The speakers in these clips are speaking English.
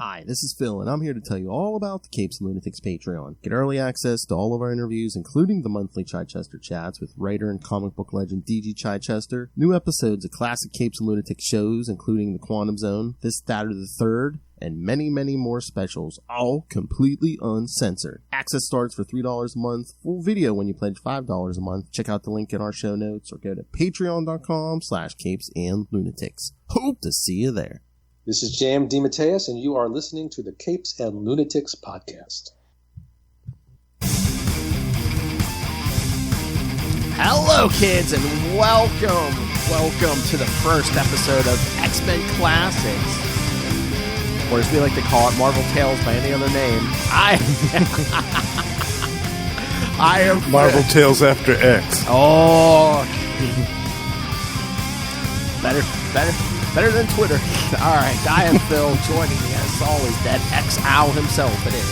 Hi, this is Phil, and I'm here to tell you all about the Capes and Lunatics Patreon. Get early access to all of our interviews, including the monthly Chichester chats with writer and comic book legend D.G. Chichester, new episodes of classic Capes and Lunatics shows, including The Quantum Zone, This, That, or the Third, and many, many more specials, all completely uncensored. Access starts for $3 a month, full video when you pledge $5 a month. Check out the link in our show notes or go to patreon.com/CapesandLunatics. Hope to see you there. This is Jam DeMatteis, and you are listening to the Capes and Lunatics podcast. Hello, kids, and welcome to the first episode of X-Men Classics, or as we like to call it, Marvel Tales by any other name. I am Marvel Tales After X. Oh, better than Twitter. All right, I am Phil. Joining me as always, that X-Owl himself. It is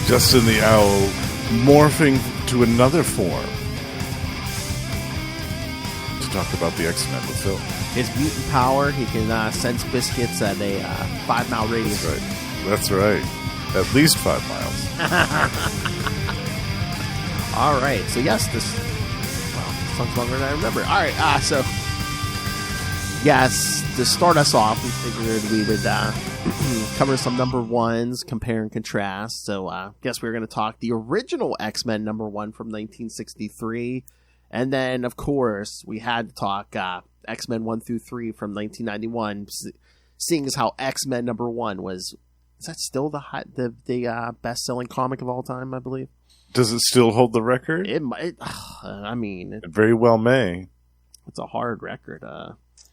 Justin the Owl, morphing to another form to talk about the X-Men with Phil. His mutant power, he can sense biscuits at a 5-mile radius. That's right. At least 5 miles. All right. So, yes, this song's longer than I remember. All right. So, yes, to start us off, we figured we would cover some number ones, compare and contrast. So, I guess we were going to talk the original X-Men number one from 1963. And then, of course, we had to talk X-Men 1 through 3 from 1991, seeing as how X-Men number 1 was, is that still the best-selling comic of all time, I believe? Does it still hold the record? It It very well may. It's a hard record.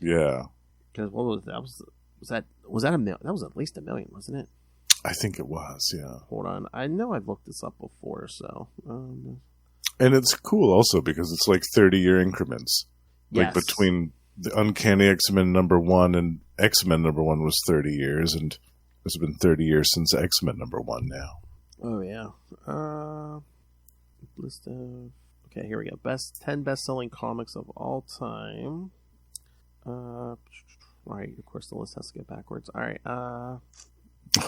Yeah. Because what was that? Was that a million? That was at least a million, wasn't it? I think it was, yeah. Hold on. I know I've looked this up before, so... And it's cool also because it's like 30-year increments. Yes. Like between the Uncanny X-Men number 1 and X-Men number 1 was 30 years, and it's been 30 years since X-Men number 1 now. Oh, yeah. List of... Okay, here we go. 10 best-selling comics of all time. Right, of course the list has to get backwards. All right.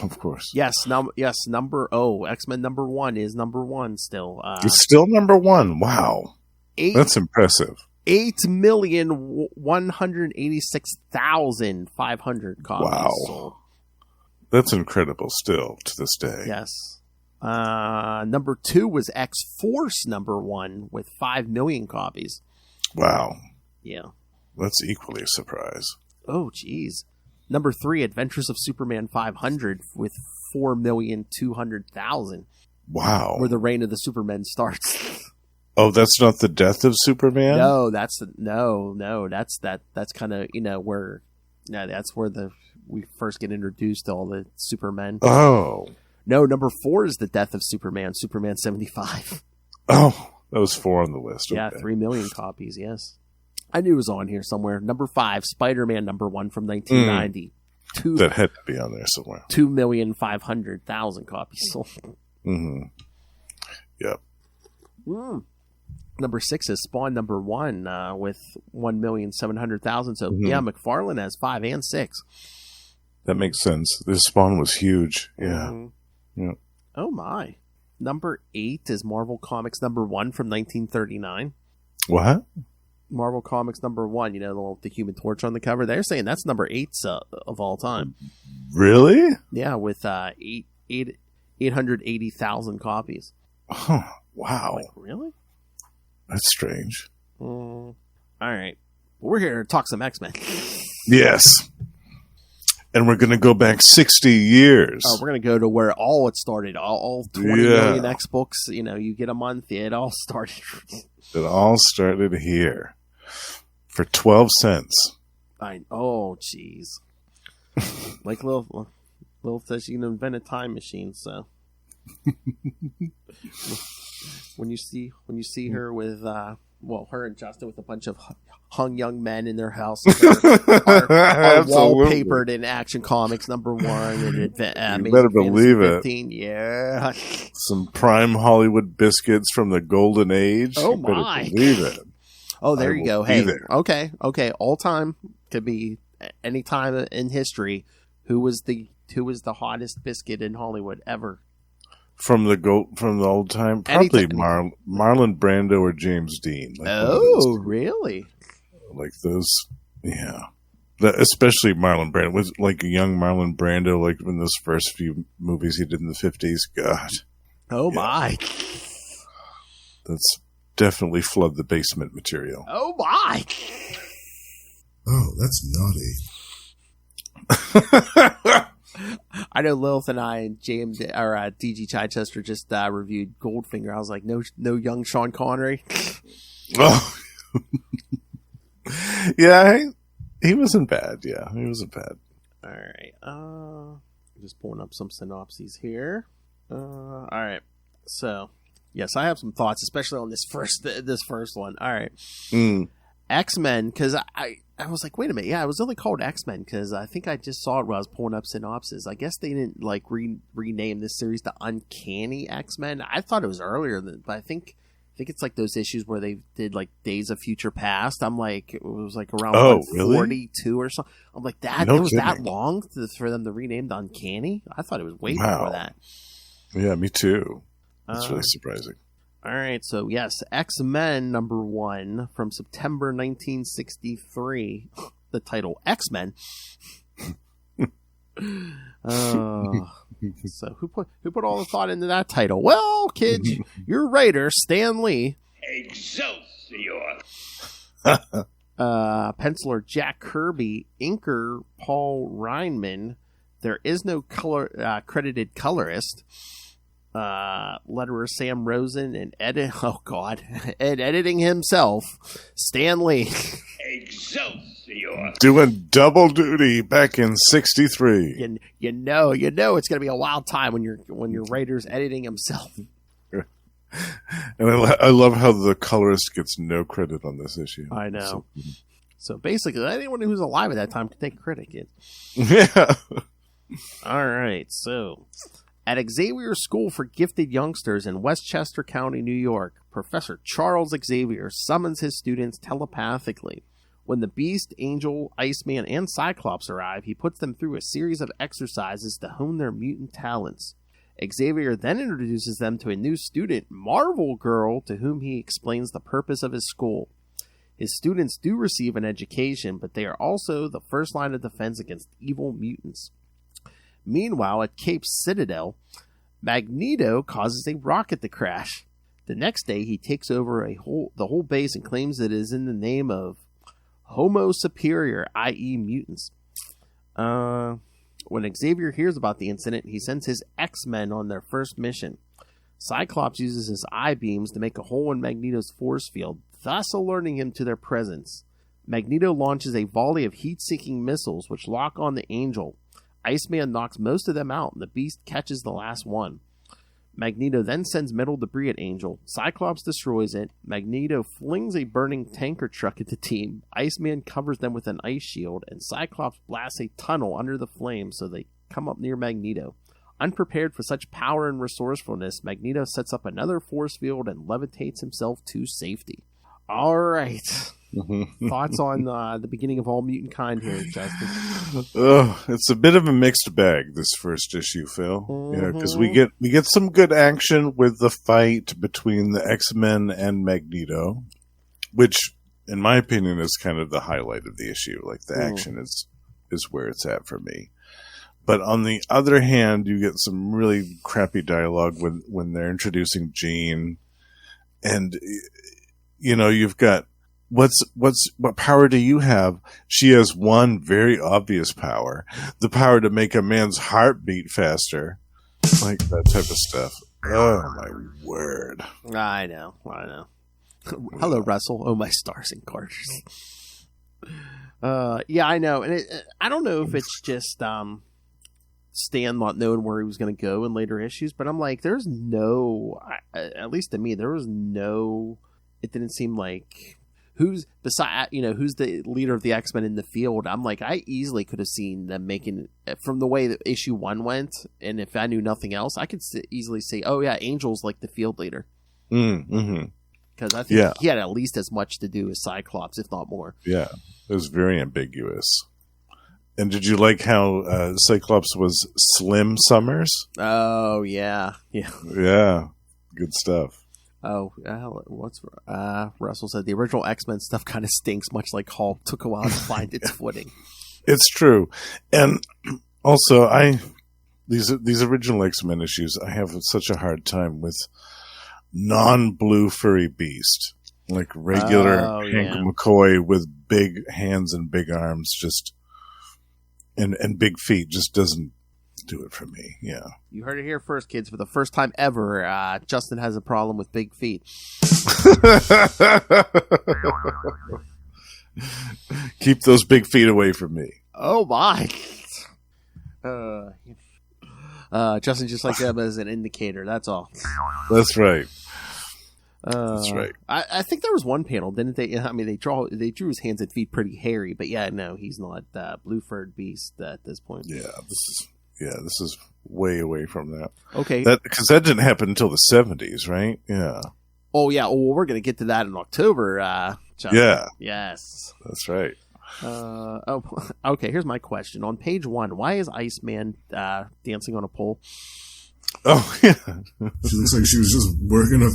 Of course. Yes, X-Men number 1 is number 1 still. It's still number 1. Wow. That's impressive. 8,186,500 copies. Wow. Sold. That's incredible still to this day. Yes. Number 2 was X-Force number 1 with 5 million copies. Wow. Yeah. That's equally a surprise. Oh, geez. Number 3, Adventures of Superman 500 with 4,200,000. Wow. Where the reign of the Supermen starts. Oh, that's not the death of Superman? No, that's kind of, where that's where we first get introduced to all the Supermen. Oh. No, number 4 is the death of Superman 75. Oh, that was 4 on the list. Yeah, 3 million copies, yes. I knew it was on here somewhere. Number 5, Spider-Man number 1 from 1990. That had to be on there somewhere. 2,500,000 copies sold. Mm-hmm. Yep. Number 6 is Spawn number 1 with 1,700,000. So, yeah, McFarlane has 5 and 6. That makes sense. This Spawn was huge. Yeah. Mm-hmm. Yeah. Oh, my. Number 8 is Marvel Comics number 1 from 1939. What? Marvel Comics number 1, the Human Torch on the cover. They're saying that's number 8 of all time. Really? Yeah, with 880,000 copies. Oh, wow. Like, really? That's strange. All right. We're here to talk some X-Men. Yes. And we're going to go back 60 years. Oh, we're going to go to where all it started. All 20 million X books. You get a month. It all started. It all started here. For 12 cents. Oh, jeez. Like Lil says you can invent a time machine, so. when you see her with her and Justin with a bunch of hung young men in their house are wallpapered in Action Comics number 1 and you better believe 15, it. Yeah. Some prime Hollywood biscuits from the golden age. Oh, you better my. believe it. Oh, there you go. Hey, okay. All time could be any time in history. Who was the picked who was the hottest biscuit in Hollywood ever. From the old time, probably Marlon Brando or James Dean. Oh, really? Like those, yeah. Especially Marlon Brando. Was like a young Marlon Brando, like in those first few movies he did in the 50s. God. Oh, yeah. My. That's definitely flood the basement material. Oh, my. Oh, that's naughty. I know Lilith and I and James or DG Chichester just reviewed Goldfinger. I was like, no young Sean Connery. Oh, yeah, he wasn't bad. Yeah, he wasn't bad. All right, just pulling up some synopses here. All right, so yes, I have some thoughts, especially on this first one. All right, X-Men, because I was like, wait a minute, yeah, it was only called X-Men because I think I just saw it when I was pulling up synopsis. I guess they didn't like rename this series to Uncanny X-Men. I thought it was earlier than, but I think it's like those issues where they did like Days of Future Past. I'm like, it was like around 42 or something. I'm like, it was that long for them to rename the Uncanny? I thought it was way before that. Yeah, me too. That's really surprising. All right, so yes, X-Men #1 from September 1963. The title X-Men. So who put all the thought into that title? Well, kids, your writer Stan Lee, Excelsior. penciler Jack Kirby, inker Paul Reinman. There is no credited colorist. Letterer Sam Rosen and editing himself, Stan Lee. Excelsior. Doing double duty back in '63. You know it's gonna be a wild time when your writer's editing himself. And I love how the colorist gets no credit on this issue. I know. So basically, anyone who's alive at that time can take credit, kid. Yeah. All right, so at Xavier School for Gifted Youngsters in Westchester County, New York, Professor Charles Xavier summons his students telepathically. When the Beast, Angel, Iceman, and Cyclops arrive, he puts them through a series of exercises to hone their mutant talents. Xavier then introduces them to a new student, Marvel Girl, to whom he explains the purpose of his school. His students do receive an education, but they are also the first line of defense against evil mutants. Meanwhile, at Cape's Citadel, Magneto causes a rocket to crash. The next day, he takes over the whole base and claims it is in the name of Homo Superior, i.e. mutants. When Xavier hears about the incident, he sends his X-Men on their first mission. Cyclops uses his I-beams to make a hole in Magneto's force field, thus alerting him to their presence. Magneto launches a volley of heat-seeking missiles, which lock on the Angel. Iceman knocks most of them out, and the Beast catches the last one. Magneto then sends metal debris at Angel. Cyclops destroys it. Magneto flings a burning tanker truck at the team. Iceman covers them with an ice shield, and Cyclops blasts a tunnel under the flames so they come up near Magneto. Unprepared for such power and resourcefulness, Magneto sets up another force field and levitates himself to safety. All right. Thoughts on the beginning of All Mutant Kind here, Justin? It's a bit of a mixed bag, this first issue, Phil. Yeah, because we get some good action with the fight between the X-Men and Magneto, which, in my opinion, is kind of the highlight of the issue. Like, the action is where it's at for me. But on the other hand, you get some really crappy dialogue when they're introducing Jean, and you've got what power do you have? She has one very obvious power, the power to make a man's heart beat faster, like that type of stuff. Oh my word! I know. Hello, Russell. Oh my stars and garters. Yeah, I know, and I don't know if it's just Stan not knowing where he was going to go in later issues, but I'm like, there's no, at least to me, there was no. It didn't seem like who's the leader of the X-Men in the field. I'm like, I easily could have seen them making, from the way that issue 1 went, and if I knew nothing else, I could easily say, oh yeah, Angel's like the field leader. Because I think he had at least as much to do as Cyclops, if not more. Yeah, it was very ambiguous. And did you like how Cyclops was Slim Summers? Oh, yeah. Yeah. Yeah. Good stuff. Oh, Russell said the original X-Men stuff kind of stinks, much like Hulk took a while to find its footing. It's true. And also, these original X-Men issues, I have such a hard time with non-blue furry beast. Like regular Hank McCoy with big hands and big arms, just and big feet, just doesn't do it for me. Yeah. You heard it here first, kids. For the first time ever, Justin has a problem with big feet. Keep those big feet away from me. Oh my. Justin just like them as an indicator. That's all. That's right. That's right. I think there was one panel, didn't they? I mean, they drew his hands and feet pretty hairy, but yeah, no, he's not blue-furred beast at this point. This is way away from that. Okay, because that didn't happen until the 70s, right? Yeah. Oh yeah. Well, we're gonna get to that in October. Justin. Yeah. Yes. That's right. Okay. Here's my question. On page 1, why is Iceman dancing on a pole? Oh yeah. She looks like she was just working a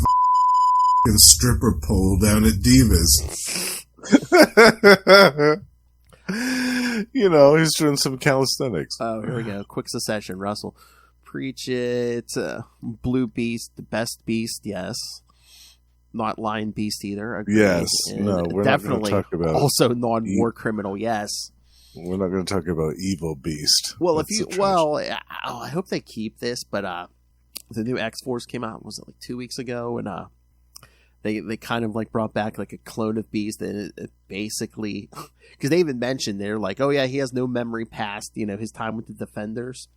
stripper pole down at Divas. He's doing some calisthenics. Oh, here we go. Quick succession. Russell, preach it. Blue Beast, the best beast. Yes. Not Lion Beast either. Agreed. Yes. And no, we're definitely not going to talk about also non-war criminal. Yes. We're not going to talk about Evil Beast. Well, I hope they keep this, but the new X-Force came out, was it like 2 weeks ago? And they kind of like brought back like a clone of Beast, and it basically, because they even mentioned they're like, oh yeah, he has no memory past his time with the Defenders.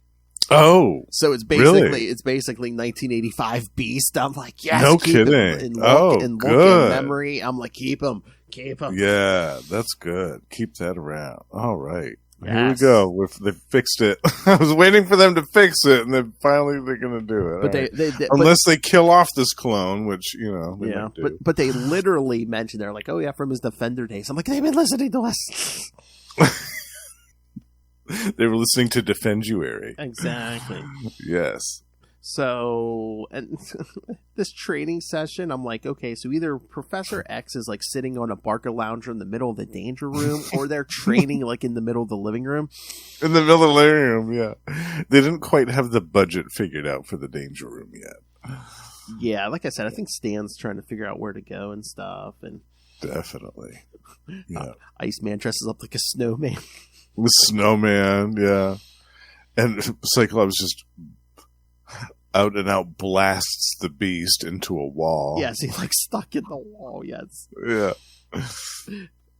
Oh, so it's basically 1985 Beast. I'm like, yes, no keep kidding. Look in memory. I'm like, keep him. Yeah, that's good. Keep that around. All right. Yes. Here we go. They fixed it. I was waiting for them to fix it, and then finally they're going to do it. But unless they kill off this clone, which yeah. But they literally mentioned they're like, oh yeah, from his Defender days. I'm like, they've been listening to us. They were listening to Defenduary. Exactly. Yes. So, and this training session, I'm like, okay, so either Professor X is like sitting on a Barker lounger in the middle of the danger room, or they're training like in the middle of the living room. In the middle of the living room, yeah. They didn't quite have the budget figured out for the danger room yet. Yeah, like I said, I think Stan's trying to figure out where to go and stuff. And definitely. Yeah. Iceman dresses up like a snowman. The snowman, yeah. And Cyclops just out and out blasts the Beast into a wall. Yes, he's like stuck in the wall. Yes. Yeah.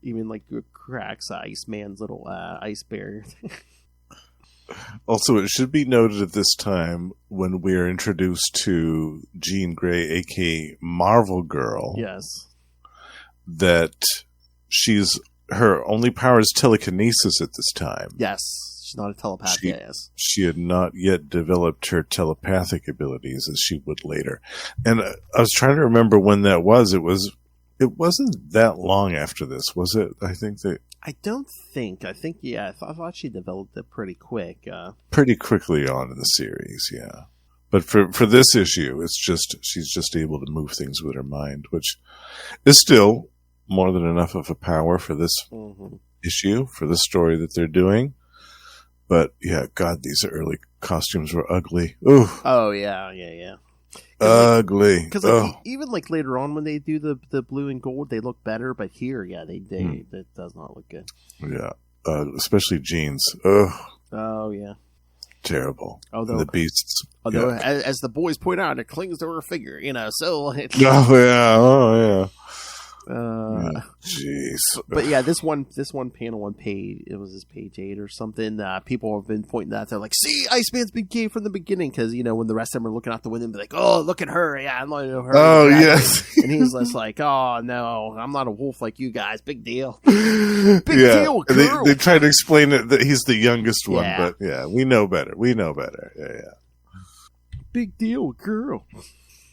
Even like cracks Iceman's little ice barrier. Also, it should be noted at this time when we are introduced to Jean Grey, aka Marvel Girl. Yes. That her only power is telekinesis at this time. Yes. She's not a telepath. Yes. She had not yet developed her telepathic abilities as she would later. And I was trying to remember when that was. It wasn't that long after this, was it? I thought she developed it pretty quick. Pretty quickly on in the series, yeah. But for this issue, it's just she's just able to move things with her mind, which is still more than enough of a power for this issue, for the story that they're doing. But yeah, God, these early costumes were ugly. Ooh. Oh yeah. Ugly. Because even like later on when they do the blue and gold, they look better. But here, yeah, that does not look good. Yeah, especially jeans. Ugh. Oh yeah. Terrible. Although the beasts. Although, as the boys point out, it clings to her figure. So. Oh yeah. Jeez. But yeah, this one panel on page, it was page 8 or something. People have been pointing that. They're like, see, Iceman's been gay from the beginning, because when the rest of them are looking out the window and be like, oh, look at her, yeah, I'm not her. Oh yes. And he's just like, oh no, I'm not a wolf like you guys. Big deal. Big deal. Girl. They try to explain it that he's the youngest one, but yeah, we know better. Yeah. Big deal, girl.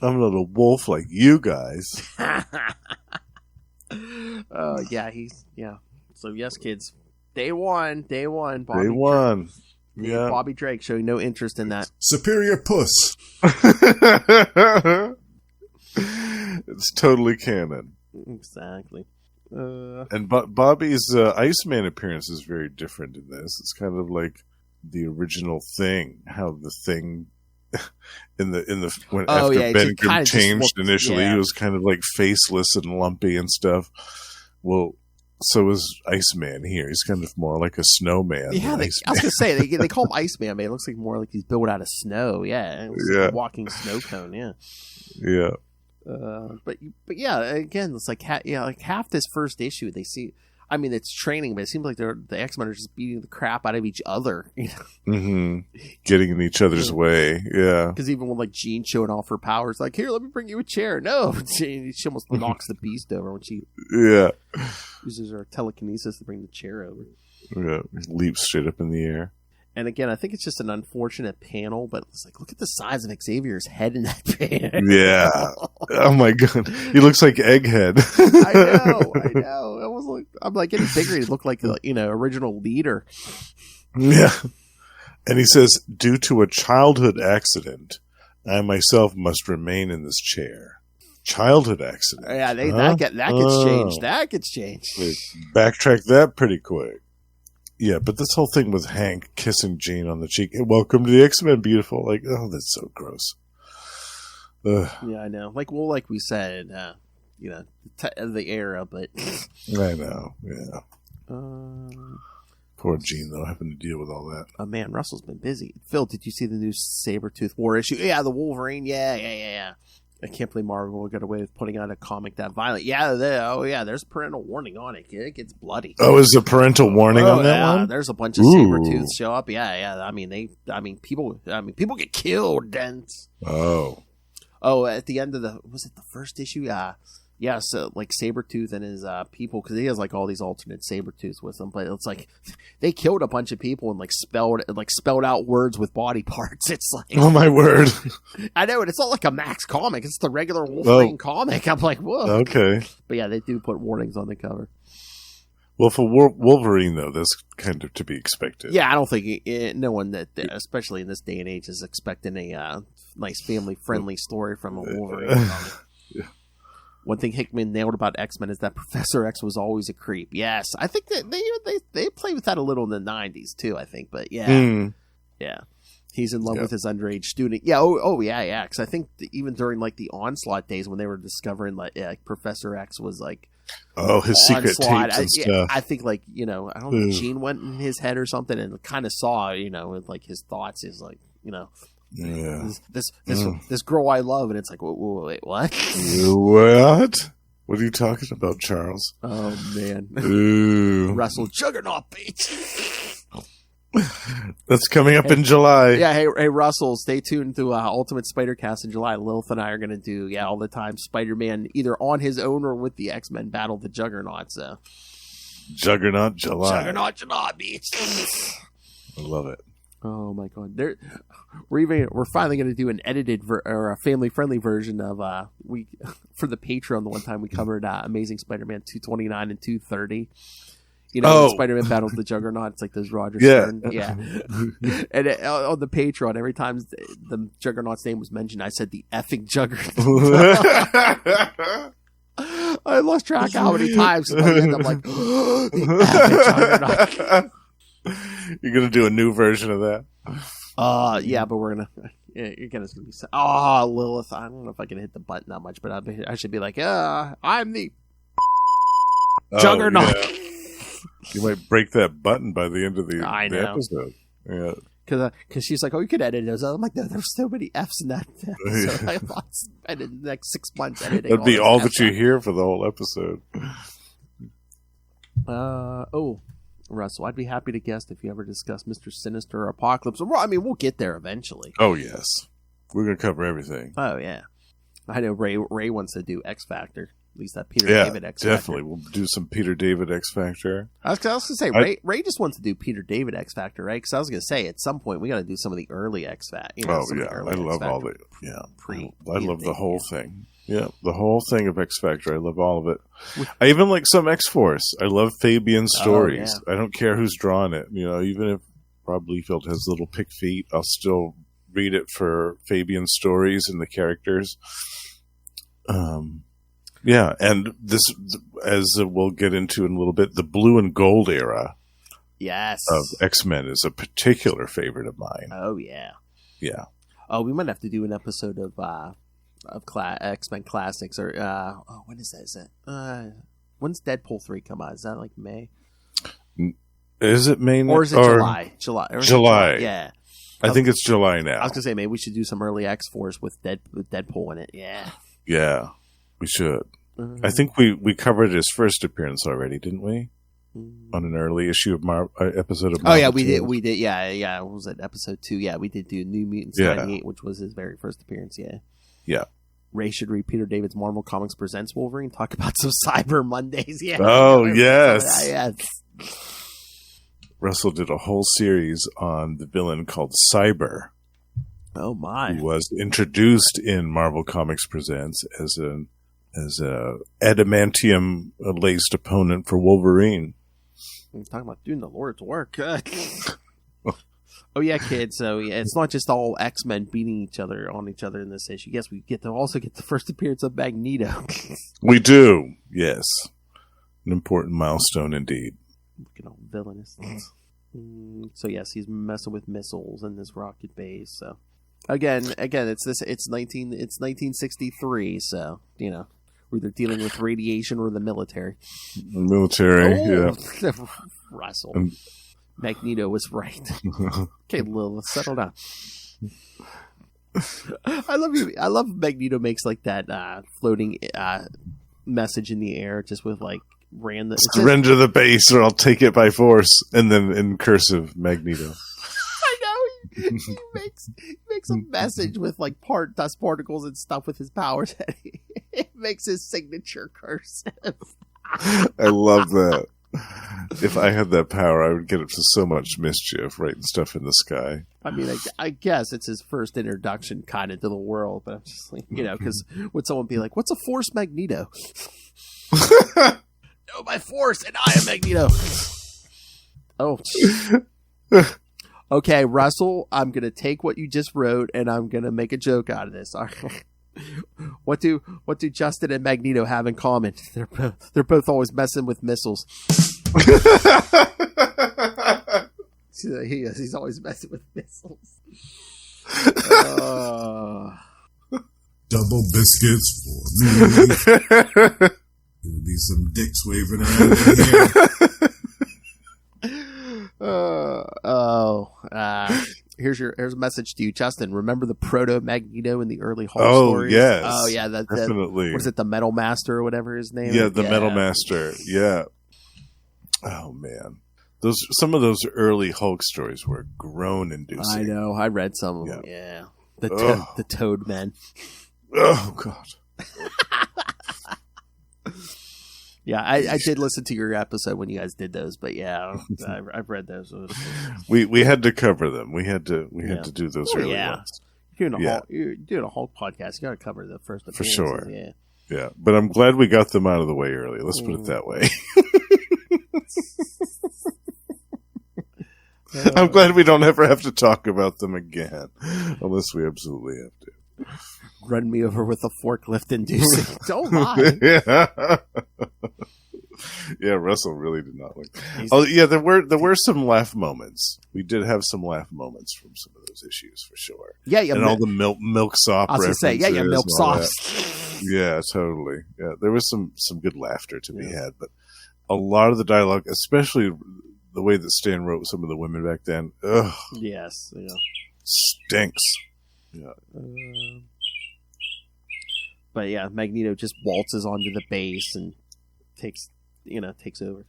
I'm not a wolf like you guys. So yes, kids, Day one. Bobby Day one. Drake. Yeah. Bobby Drake showing no interest in that. Superior puss. It's totally canon. Exactly. And Bobby's Iceman appearance is very different in this. It's kind of like the original Thing. How the Thing after Ben Grimm changed initially, he was kind of like faceless and lumpy and stuff. Well, so is Iceman here. He's kind of more like a snowman. Yeah, I was gonna say they call him Iceman, but it looks like more like he's built out of snow. Yeah, like a walking snow cone. Yeah. Yeah. But yeah, again, it's like half this first issue. They see, I mean, it's training, but it seems like the X-Men are just beating the crap out of each other. You know? Mm-hmm. Getting in each other's way. Yeah. Because even when like Jean showing off her powers, like, here, let me bring you a chair. No, she almost knocks the Beast over when she uses her telekinesis to bring the chair over. Yeah, leaps straight up in the air. And again, I think it's just an unfortunate panel, but it's like, look at the size of Xavier's head in that panel. Yeah. Oh my god, he looks like Egghead. I know. I'm like getting bigger. He looked like original leader. Yeah. And he says, due to a childhood accident, I myself must remain in this chair. Childhood accident. Yeah, that gets changed. That gets changed. Backtrack that pretty quick. Yeah, but this whole thing with Hank kissing Jean on the cheek, welcome to the X-Men, beautiful. Like, oh, that's so gross. Ugh. Yeah, I know. Like we said, the era, but I know. Yeah. Poor Jean, though, having to deal with all that. Oh man, Russell's been busy. Phil, did you see the new Sabretooth War issue? Yeah, the Wolverine. Yeah. I can't believe Marvel got away with putting out a comic that violent. Yeah, there's a parental warning on it. It gets bloody. Oh, is a parental warning on that one? There's a bunch of Sabretooths show up. Yeah. I mean, people get killed. Dents. Oh, at the end of was it the first issue? Yeah, so like Sabretooth and his people, because he has like all these alternate Sabretooths with him, but it's like they killed a bunch of people and like spelled out words with body parts. It's like, oh my word. I know, and it's not like a Max comic, it's the regular Wolverine comic. I'm like, whoa. Okay. But yeah, they do put warnings on the cover. Well, for Wolverine, though, that's kind of to be expected. Yeah, I don't think no one that, especially in this day and age, is expecting a nice family-friendly story from a Wolverine comic. Yeah. One thing Hickman nailed about X-Men is that Professor X was always a creep. Yes, I think that they played with that a little in the 90s too, I think. But yeah. He's in love with his underage student. Yeah, yeah. Because I think even during like the Onslaught days when they were discovering like Professor X was like his secret tapes and stuff. I think like I don't know, Jean went in his head or something and kind of saw with like his thoughts is like Yeah. This girl I love, and it's like, wait, what? What? What are you talking about, Charles? Oh man, Ooh. Russell Juggernaut beats. That's coming up in July. Yeah, hey Russell, stay tuned to Ultimate Spider-Cast in July. Lilith and I are going to do all the time Spider-Man either on his own or with the X-Men battle the Juggernaut. So Juggernaut July. Juggernaut beats. I love it. Oh my god! We're finally going to do an edited or a family-friendly version of for the Patreon. The one time we covered Amazing Spider-Man 229 and 230. When Spider-Man battles the Juggernaut, it's like those Roger Stern. Yeah. And on the Patreon, every time the Juggernaut's name was mentioned, I said the effing Juggernaut. I lost track of how many times. And I'm like, the effing Juggernaut. You're gonna do a new version of that? Yeah, but we're gonna. It's gonna be. Lilith. I don't know if I can hit the button that much, but I should be like, I'm the Juggernaut. Yeah. You might break that button by the end of the episode. Yeah. Because she's like, you could edit it. I'm like, no, there's so many F's in that episode. I lost the next 6 months editing. That'd be all that you hear for the whole episode. Russell, I'd be happy to guest if you ever discuss Mr. Sinister or Apocalypse. Well, I mean, we'll get there eventually. Oh, yes. We're going to cover everything. Oh, yeah. I know Ray wants to do X Factor. At least that Peter David X Factor. Definitely. We'll do some Peter David X Factor. I was going to say, Ray just wants to do Peter David X Factor, right? Because I was going to say, at some point, we got to do some of the early X Factor. I love all the, I love the whole thing. Yeah, the whole thing of X Factor. I love all of it. I even like some X-Force. I love Fabian's stories. I don't care who's drawing it. Even if Rob Liefeld has little pick feet, I'll still read it for Fabian's stories and the characters. And this, as we'll get into in a little bit, the blue and gold era of X-Men is a particular favorite of mine. Oh, yeah. Yeah. Oh, we might have to do an episode of X-Men Classics. Or when is that? Is it? When's Deadpool 3 come out? Is that like May? Is it May? Or is it July? July. Yeah. I think it's July now. I was going to say, maybe we should do some early X-Force with Deadpool in it. Yeah. Yeah, we should. I think we covered his first appearance already, didn't we? On an early issue of episode of Marvel. Oh, yeah, we did. Yeah. What was it? Episode 2. Yeah, we did do New Mutants 98, which was his very first appearance. Yeah. Yeah. Ray should read Peter David's Marvel Comics Presents Wolverine. Talk about some Cyber Mondays. Yeah. Oh, yes. Yes. Russell did a whole series on the villain called Cyber. Oh, my. Who was introduced in Marvel Comics Presents as a adamantium laced opponent for Wolverine. We're talking about doing the Lord's work. Oh yeah, kids. So yeah, it's not just all X-Men beating on each other in this issue. Yes, we also get the first appearance of Magneto. We do. Yes, an important milestone indeed. Looking all villainous. So yes, he's messing with missiles in this rocket base. So again, it's 1963. So we're either dealing with radiation or the military. Yeah. Russell. Magneto was right. Okay, Lil, let's settle down. I love you. I love Magneto makes like that floating message in the air, just with like random. Surrender the base, or I'll take it by force, and then in cursive, Magneto. I know he makes a message with like dust particles and stuff with his powers. It makes his signature cursive. I love that. If I had that power, I would get up to so much mischief, writing stuff in the sky. I mean, I guess it's his first introduction kind of to the world, but I'm just like, because would someone be like, what's a force Magneto? No, my force, and I am Magneto. Oh. Okay, Russell, I'm going to take what you just wrote, and I'm going to make a joke out of this. All right. What do Justin and Magneto have in common? They're both always messing with missiles. He's always messing with missiles. Double biscuits for me. Gonna be some dicks waving out of here. Here's a message to you, Justin. Remember the proto Magneto in the early Hulk stories? Yes. Oh yeah, definitely. What is it, the Metal Master or whatever his name? Yeah, the Metal Master. Yeah. Oh man, some of those early Hulk stories were groan-inducing. I know. I read some of them. Yeah. The Toad Men. Oh god. Yeah, I did listen to your episode when you guys did those, but yeah, I've read those. We had to cover them. We had to do those early ones. You're doing a Hulk podcast. You got to cover the first for sure. Yeah. Yeah, but I'm glad we got them out of the way early. Let's put it that way. I'm glad we don't ever have to talk about them again, unless we absolutely have to. Run me over with a forklift inducing. Don't lie. Yeah, Russell really did not like that. Oh, yeah, there were some laugh moments. We did have some laugh moments from some of those issues for sure. Yeah, and all the milk sop. I was gonna say, milk sops. Yeah, totally. Yeah, there was some good laughter to be had, but a lot of the dialogue, especially the way that Stan wrote some of the women back then, yes, yeah, stinks. Yeah. But yeah, Magneto just waltzes onto the base and takes over.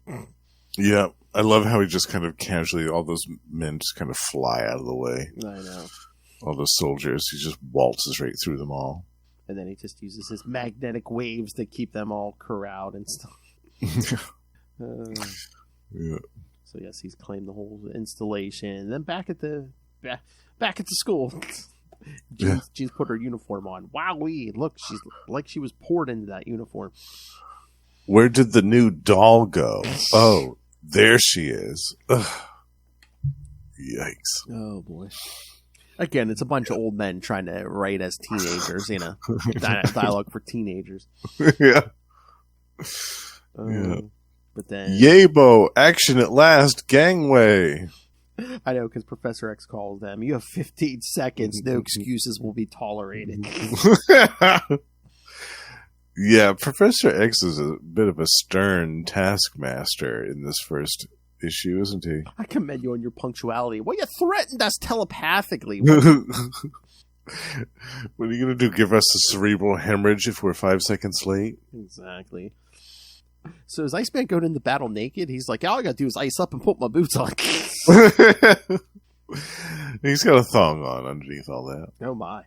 Yeah, I love how he just kind of casually, all those men just kind of fly out of the way. I know. All those soldiers, he just waltzes right through them all. And then he just uses his magnetic waves to keep them all corralled and stuff. Yeah. So yes, he's claimed the whole installation. And then back at the school, Jean's put her uniform on. Wowee! Look, she's like she was poured into that uniform. Where did the new doll go? Oh, there she is. Ugh. Yikes! Oh boy. Again, it's a bunch of old men trying to write as teenagers, dialogue for teenagers. Yeah. But then... Yabo! Action at last! Gangway! I know, because Professor X calls them. You have 15 seconds. No excuses will be tolerated. Yeah, Professor X is a bit of a stern taskmaster in this first issue, isn't he? I commend you on your punctuality. Well, you threatened us telepathically. What are you going to do? Give us a cerebral hemorrhage if we're 5 seconds late? Exactly. So is Iceman going into battle naked? He's like, all I got to do is ice up and put my boots on. He's got a thong on underneath all that. Oh, my.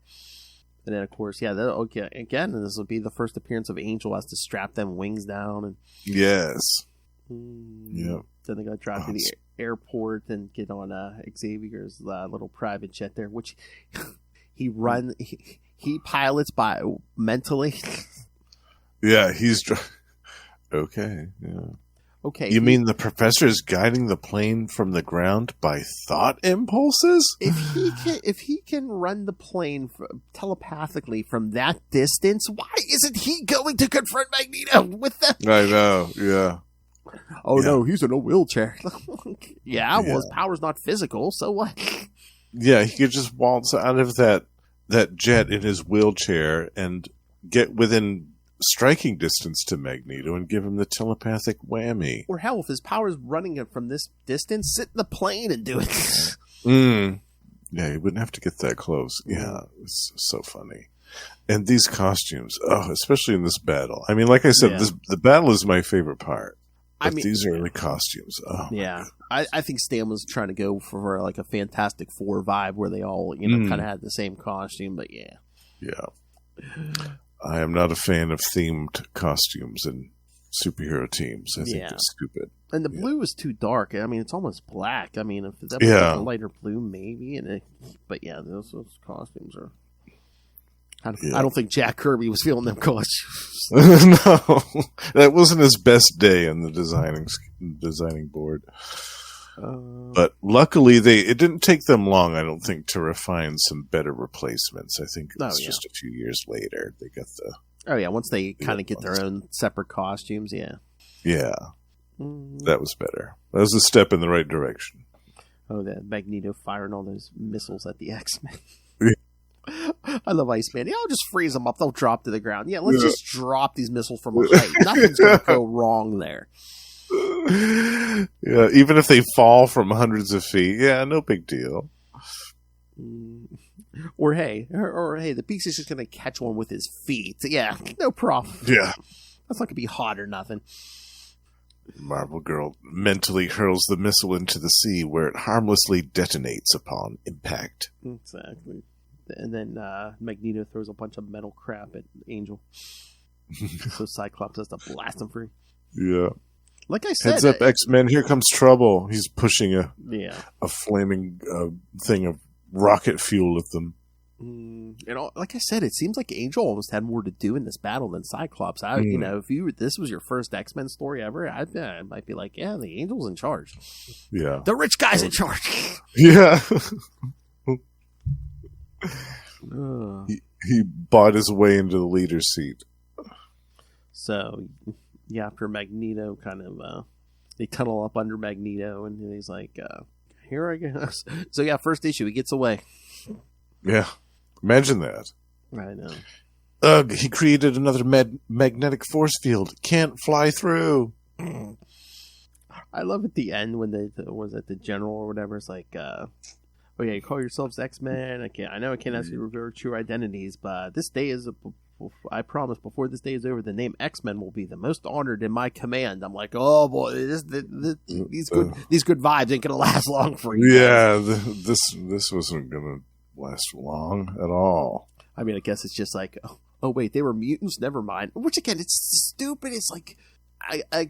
And then, of course, okay, again, this will be the first appearance of Angel has to strap them wings down. And yes. Yep. Then they got to drive to the airport and get on Xavier's little private jet there, which he pilots by mentally. Yeah, he's... Okay, yeah. Okay. You mean the professor is guiding the plane from the ground by thought impulses? If he can run the plane telepathically from that distance, why isn't he going to confront Magneto with them? I know, yeah. No, he's in a wheelchair. Well, his power's not physical, so what? Yeah, he could just waltz out of that jet in his wheelchair and get within striking distance to Magneto and give him the telepathic whammy. Or hell, if his power's running it from this distance, sit in the plane and do it. Yeah, he wouldn't have to get that close. Yeah, it's so funny. And these costumes, especially in this battle. I mean, like I said, the battle is my favorite part. But these early costumes. Oh, yeah. I think Stan was trying to go for like a Fantastic Four vibe where they all, kind of had the same costume, but yeah. Yeah. I am not a fan of themed costumes and superhero teams. I think they're stupid. And the blue is too dark. I mean, it's almost black. I mean, if that was like a lighter blue, maybe. But yeah, those costumes are... I don't think Jack Kirby was feeling them costumes. No, that wasn't his best day on the designing board. But luckily, it didn't take them long, I don't think, to refine some better replacements. I think it was just a few years later they got the... Oh, yeah, once they kind of get their own separate costumes, yeah. Yeah, that was better. That was a step in the right direction. Oh, that Magneto firing all those missiles at the X-Men. Yeah. I love Iceman. Yeah, I'll just freeze them up. They'll drop to the ground. Yeah, let's just drop these missiles from a height. Nothing's going to go wrong there. Yeah, even if they fall from hundreds of feet, no big deal. Or hey, the Beast is just going to catch one with his feet. Yeah, no problem. Yeah, that's not going to be hot or nothing. Marvel Girl mentally hurls the missile into the sea, where it harmlessly detonates upon impact. Exactly. And then Magneto throws a bunch of metal crap at Angel, so Cyclops has to blast him free. Yeah. Like I said, heads up, X-Men! Here comes trouble. He's pushing a flaming thing of rocket fuel at them. Like I said, it seems like Angel almost had more to do in this battle than Cyclops. If this was your first X-Men story ever, I might be like, yeah, the Angel's in charge. Yeah, the rich guy's in charge. Yeah. He bought his way into the leader's seat. So, yeah, after Magneto they tunnel up under Magneto, and he's like, here I guess. So, yeah, first issue, he gets away. Yeah. Imagine that. I know. Ugh, he created another magnetic force field. Can't fly through. I love at the end when was it the general or whatever? It's like, oh yeah, you call yourselves X-Men. I know I can't ask you to reveal true identities, but this day is I promise before this day is over, the name X-Men will be the most honored in my command. I'm like, oh boy, these good vibes ain't gonna last long for you. Yeah, this wasn't gonna last long at all. I mean, I guess it's just like, oh wait, they were mutants? Never mind. Which again, it's stupid. It's like,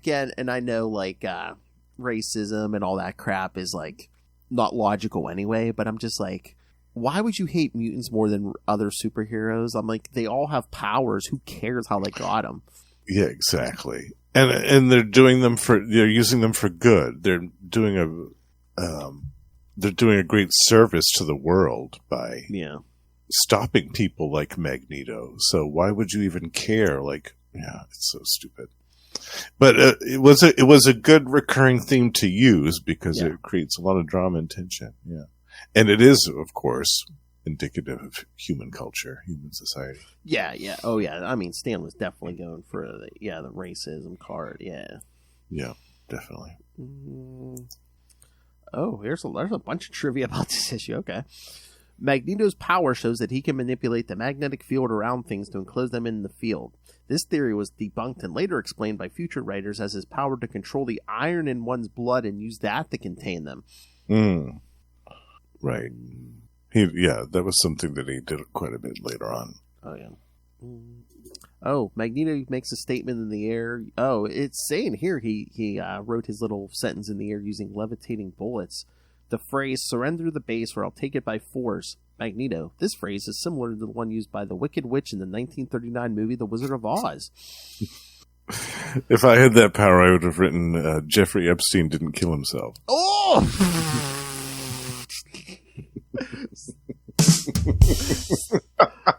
and I know like racism and all that crap is like not logical anyway, but I'm just like, why would you hate mutants more than other superheroes? I'm like, they all have powers. Who cares how they got them? Yeah, exactly. And they're using them for good. They're doing a great service to the world by stopping people like Magneto. So why would you even care? Like, yeah, it's so stupid. But it was a good recurring theme to use because it creates a lot of drama and tension. Yeah. And it is, of course, indicative of human culture, human society. Yeah, yeah. Oh, yeah. I mean, Stan was definitely going for the racism card. Yeah. Yeah, definitely. Oh, there's a bunch of trivia about this issue. Okay. Magneto's power shows that he can manipulate the magnetic field around things to enclose them in the field. This theory was debunked and later explained by future writers as his power to control the iron in one's blood and use that to contain them. Right. That was something that he did quite a bit later on. Oh, yeah. Oh, Magneto makes a statement in the air. Oh, it's saying here he wrote his little sentence in the air using levitating bullets. The phrase, surrender the base or I'll take it by force. Magneto. This phrase is similar to the one used by the Wicked Witch in the 1939 movie The Wizard of Oz. If I had that power, I would have written Jeffrey Epstein didn't kill himself. Oh!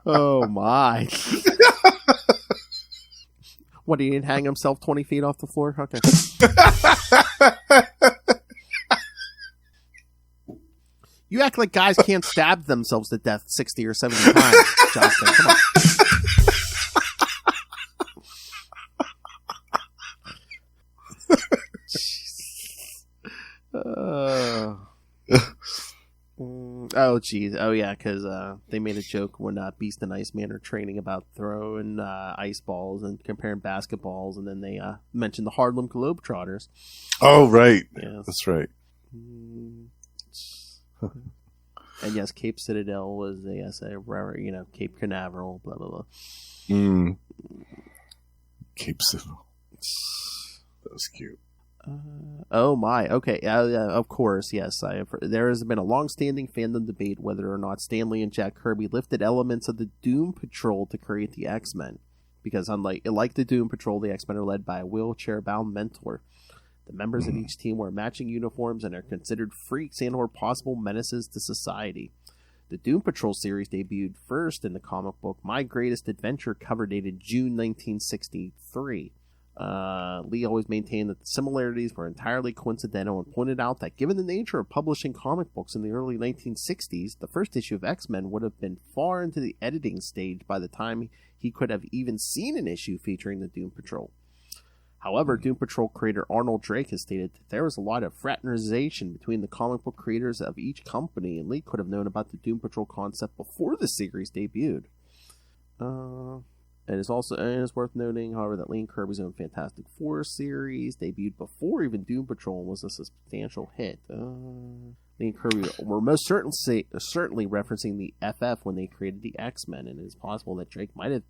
Oh, my. What, he didn't hang himself 20 feet off the floor? Okay. You act like guys can't stab themselves to death 60 or 70 times, Justin. Come on. Oh, geez. Oh, yeah, because they made a joke when Beast and Iceman are training about throwing ice balls and comparing basketballs, and then they mentioned the Harlem Globetrotters. Oh, right. Yes. That's right. And yes, Cape Citadel was Cape Canaveral, blah, blah, blah. Cape Citadel. That was cute. Oh my, okay, of course, yes. There has been a long-standing fandom debate whether or not Stan Lee and Jack Kirby lifted elements of the Doom Patrol to create the X-Men, because unlike the Doom Patrol, the X-Men are led by a wheelchair-bound mentor. The members of each team wear matching uniforms and are considered freaks and or possible menaces to society. The Doom Patrol series debuted first in the comic book My Greatest Adventure, cover dated June 1963. Lee always maintained that the similarities were entirely coincidental and pointed out that given the nature of publishing comic books in the early 1960s, the first issue of X-Men would have been far into the editing stage by the time he could have even seen an issue featuring the Doom Patrol. However, Doom Patrol creator Arnold Drake has stated that there was a lot of fraternization between the comic book creators of each company, and Lee could have known about the Doom Patrol concept before the series debuted. It is worth noting, however, that Lee and Kirby's own Fantastic Four series debuted before even Doom Patrol was a substantial hit. Lee and Kirby were most certainly referencing the FF when they created the X-Men, and it is possible that Drake might have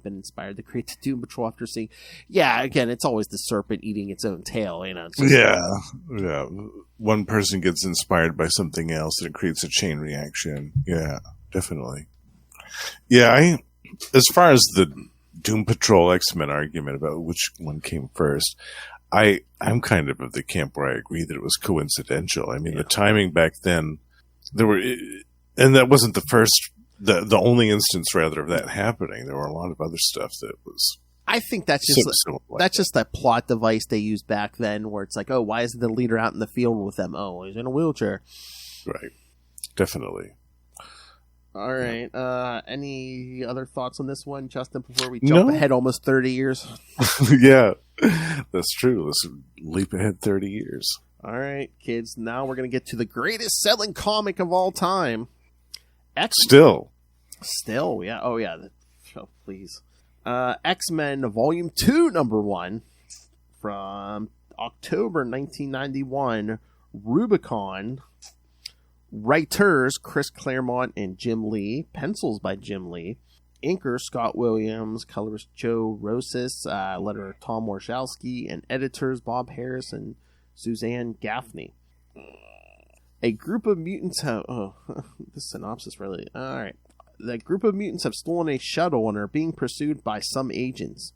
been inspired to create the Doom Patrol after seeing... Yeah, again, it's always the serpent eating its own tail, you know. Yeah. One person gets inspired by something else, and it creates a chain reaction. Yeah, definitely. Yeah, as far as the Doom Patrol X-Men argument about which one came first, I'm kind of the camp where I agree that it was coincidental. I mean, the timing back then, and that wasn't the only instance, rather, of that happening. There were a lot of other stuff that was... I think that's just that plot device they used back then, where it's like, oh, why isn't the leader out in the field with them? Oh, he's in a wheelchair. Right. Definitely. All right. Any other thoughts on this one, Justin, before we jump ahead almost 30 years? Yeah, that's true. Let's leap ahead 30 years. All right, kids. Now we're going to get to the greatest selling comic of all time. Still, yeah. Oh, yeah. Oh, please. X-Men Volume 2, number 1, from October 1991. Rubicon. Writers Chris Claremont and Jim Lee. Pencils by Jim Lee. Inker Scott Williams, colorist Joe Rosas, letterer Tom Warshawski, and editors Bob Harris and Suzanne Gaffney. A group of mutants have... Oh, this synopsis really... Alright. The group of mutants have stolen a shuttle and are being pursued by some agents.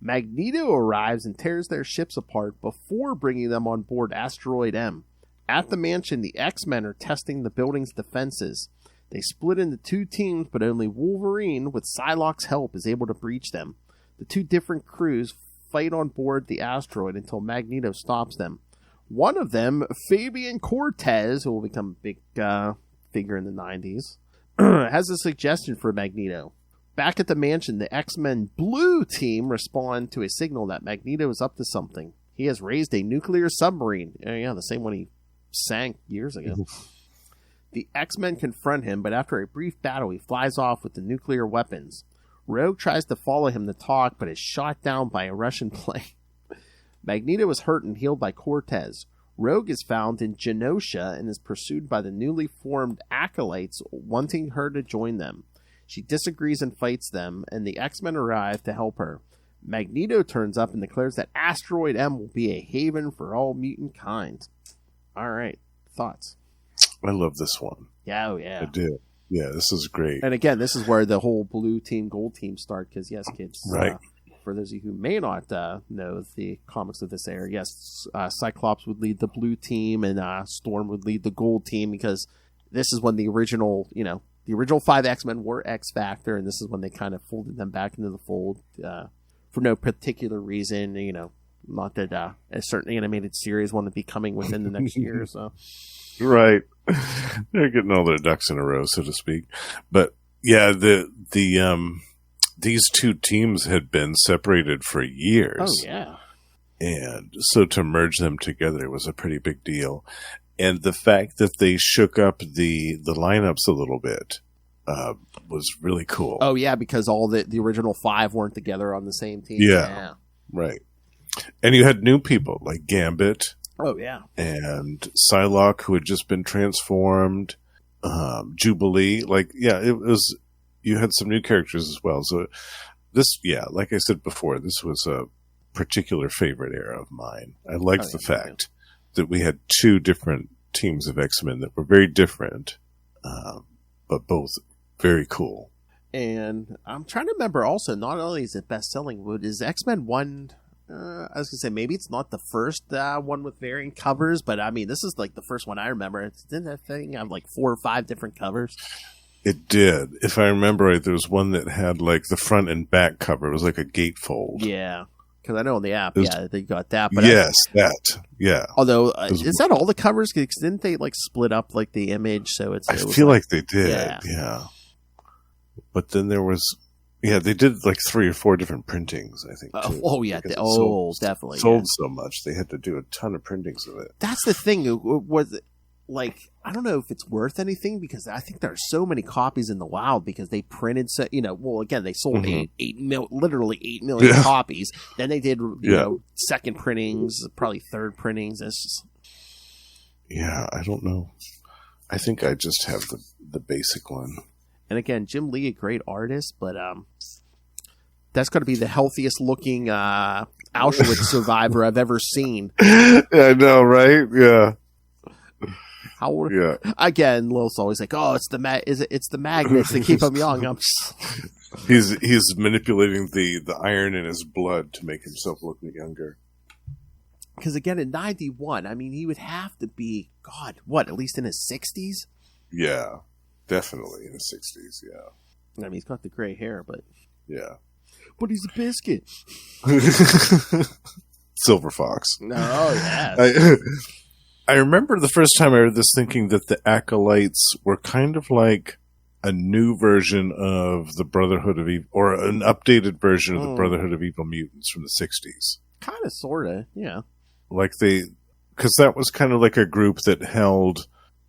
Magneto arrives and tears their ships apart before bringing them on board Asteroid M. At the mansion, the X-Men are testing the building's defenses. They split into two teams, but only Wolverine, with Psylocke's help, is able to breach them. The two different crews fight on board the asteroid until Magneto stops them. One of them, Fabian Cortez, who will become a big figure in the 90s, has a suggestion for Magneto. Back at the mansion, the X-Men Blue team respond to a signal that Magneto is up to something. He has raised a nuclear submarine. Yeah, the same one he sank years ago. The X-Men confront him, but after a brief battle, he flies off with the nuclear weapons. Rogue tries to follow him to talk, but is shot down by a Russian plane. Magneto is hurt and healed by Cortez. Rogue is found in Genosha and is pursued by the newly formed Acolytes, wanting her to join them. She disagrees and fights them, and the X-Men arrive to help her. Magneto turns up and declares that Asteroid M will be a haven for all mutant kind. All right, thoughts? I love this one. Yeah, oh yeah. I do. Yeah, this is great. And again, this is where the whole blue team, gold team start, because yes, kids, right. For those of you who may not know the comics of this era, yes, Cyclops would lead the blue team and Storm would lead the gold team, because this is when the original 5 X-Men were X-Factor, and this is when they kind of folded them back into the fold for no particular reason, not that a certain animated series want to be coming within the next year, so. Right. They're getting all their ducks in a row, so to speak. But yeah, these two teams had been separated for years. Oh yeah. And so to merge them together was a pretty big deal. And the fact that they shook up the lineups a little bit was really cool. Oh yeah, because all the original 5 weren't together on the same team. Yeah. Right. And you had new people like Gambit. Oh yeah. And Psylocke, who had just been transformed. Jubilee. It was, you had some new characters as well. So this, like I said before, this was a particular favorite era of mine. I liked the fact that we had 2 different teams of X-Men that were very different, but both very cool. And I'm trying to remember also, not only is it best-selling, but is X-Men 1... I was going to say, maybe it's not the first one with varying covers, but I mean, this is like the first one I remember. Didn't that thing have like 4 or 5 different covers? It did. If I remember right, there was one that had like the front and back cover. It was like a gatefold. Yeah. Because I know on the app, they got that. But yeah. Although, is that all the covers? Because didn't they like split up like the image? So I feel like they did. Yeah. But then there was... Yeah, they did like 3 or 4 different printings, I think. Definitely. Sold so much, they had to do a ton of printings of it. That's the thing. Was like, I don't know if it's worth anything, because I think there are so many copies in the wild, because they printed, again, they sold literally 8 million copies. Then they did, second printings, probably third printings. It's just... Yeah, I don't know. I think I just have the basic one. And again, Jim Lee, a great artist, but that's going to be the healthiest looking Auschwitz survivor I've ever seen. I know, right? Yeah. Again, Lil's always like, "Oh, it's the magnets that keep him young." He's manipulating the iron in his blood to make himself look younger. Because again, in 91, I mean, he would have to be at least in his 60s? Yeah. Definitely in his 60s, yeah. I mean, he's got the gray hair, but... Yeah. But he's a biscuit. Silver Fox. Oh, yeah. I remember the first time I heard this thinking that the Acolytes were kind of like a new version of the Brotherhood of Evil, or an updated version of the Brotherhood of Evil Mutants from the 60s. Kind of, sort of, yeah. Because that was kind of like a group that held...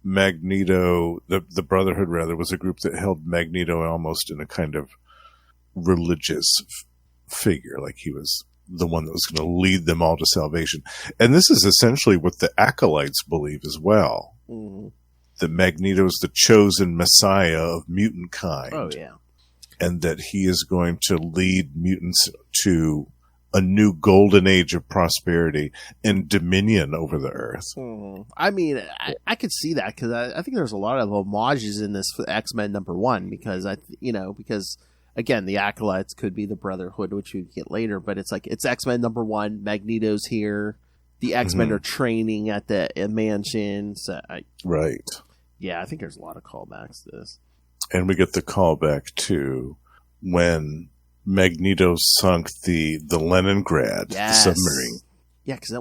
Magneto, the Brotherhood rather, was a group that held Magneto almost in a kind of religious figure, like he was the one that was going to lead them all to salvation. And this is essentially what the Acolytes believe as well. Mm-hmm. That Magneto is the chosen messiah of mutant kind. Oh, yeah. and that he is going to lead mutants to a new golden age of prosperity and dominion over the earth. I mean, I could see that because I think there's a lot of homages in this for X-Men #1 because because again, the Acolytes could be the Brotherhood, which we get later, but it's like it's X-Men #1. Magneto's here. The X-Men are training at the mansion. So right. Yeah, I think there's a lot of callbacks to this. And we get the callback to when Magneto sunk the Leningrad submarine. Yeah, because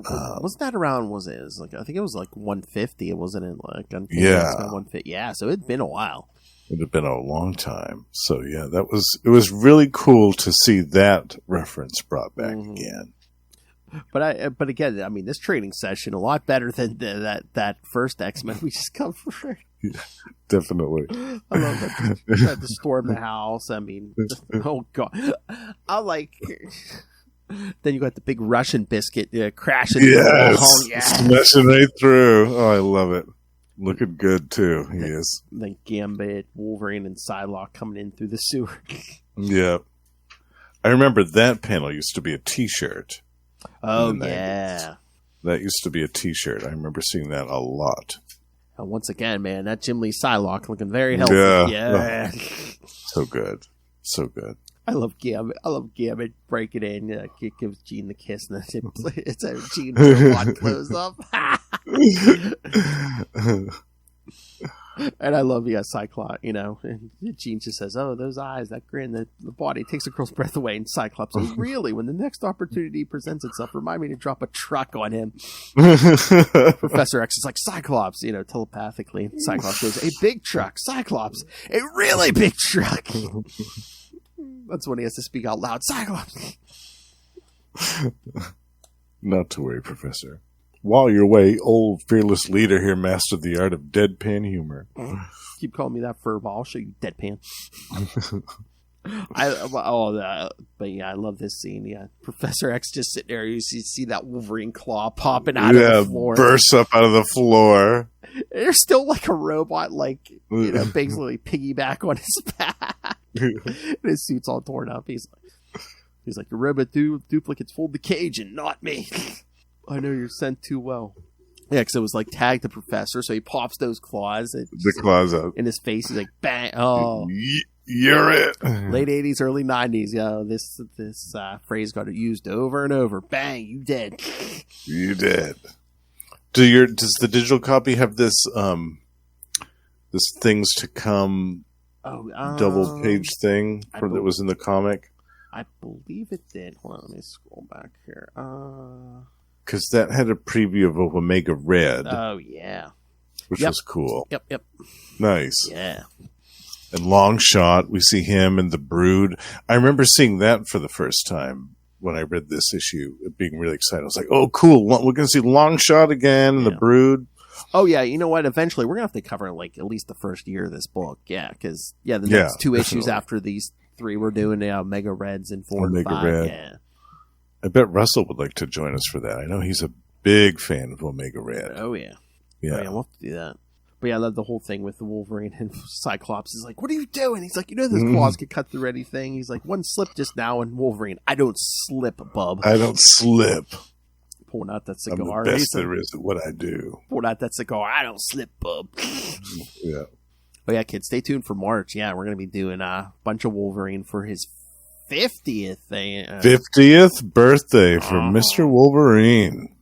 wasn't that around? It was like I think it was like 150. It wasn't in like 150. Yeah, so it'd been a while. It had been a long time. So yeah, it was really cool to see that reference brought back again. But again, I mean, this training session a lot better than that first X-Men we just covered. Yeah, definitely. I love that. Tried to storm the house. I mean, oh god, I like. Then you got the big Russian biscuit crashing. Smashing right through. Oh, I love it. Looking good too. He is. Then Gambit, Wolverine, and Psylocke coming in through the sewer. Yeah, I remember that panel used to be a T-shirt. Oh yeah, that used to be a T-shirt. I remember seeing that a lot. Once again, man, that Jim Lee Psylocke looking very healthy. Yeah. So good. So good. I love Gambit breaking in, gives Jean the kiss, and then it's Jean with her wand closed up. And I love Cyclops, and Jean just says, "Oh, those eyes, that grin, the body takes a girl's breath away." And Cyclops says, "Really? When the next opportunity presents itself, remind me to drop a truck on him." Professor X is like, "Cyclops," telepathically. And Cyclops goes, "A big truck, Cyclops, a really big truck." That's when he has to speak out loud. Cyclops. Not to worry, Professor. While you're away, old fearless leader here mastered the art of deadpan humor. Keep calling me that, Furb. I'll show you deadpan. But yeah, I love this scene. Yeah, Professor X just sitting there. You see that Wolverine claw popping out of the floor. Bursts up out of the floor. There's still like a robot, basically piggyback on his back. And his suit's all torn up. He's like, "Your robot duplicates fooled the cage and not me." I know you're sent too well. Yeah, because it was like tag the Professor, so he pops those claws. The claws out in his face. He's like, "Bang!" Oh, you're it. Late '80s, early '90s. This phrase got used over and over. Bang! You dead. You dead. Does the digital copy have this this things to come double page thing that was in the comic? I believe it did. Hold on, let me scroll back here. Because that had a preview of Omega Red. Oh, yeah. Which was cool. Yep. Nice. Yeah. And Long Shot, we see him and the Brood. I remember seeing that for the first time when I read this issue, being really excited. I was like, oh, cool. We're going to see Long Shot again, and the Brood. Oh, yeah. You know what? Eventually, we're going to have to cover at least the first year of this book. Yeah, because, the next two issues after these three we're doing Omega Reds and 4 and 5. Red. Yeah. I bet Russell would like to join us for that. I know he's a big fan of Omega Red. Oh, yeah. Yeah. Oh, yeah, we'll have to do that. But yeah, I love the whole thing with the Wolverine and Cyclops. Is like, "What are you doing?" He's like, "Those claws can cut through anything." He's like, "One slip just now," and Wolverine, "I don't slip, bub. I don't slip." Pulling out that cigar. I'm the best there is at what I do. Pulling out that cigar. "I don't slip, bub." Yeah. Oh, yeah, kids, stay tuned for March. Yeah, we're going to be doing a bunch of Wolverine for his 50th 50th birthday for Mr. Wolverine.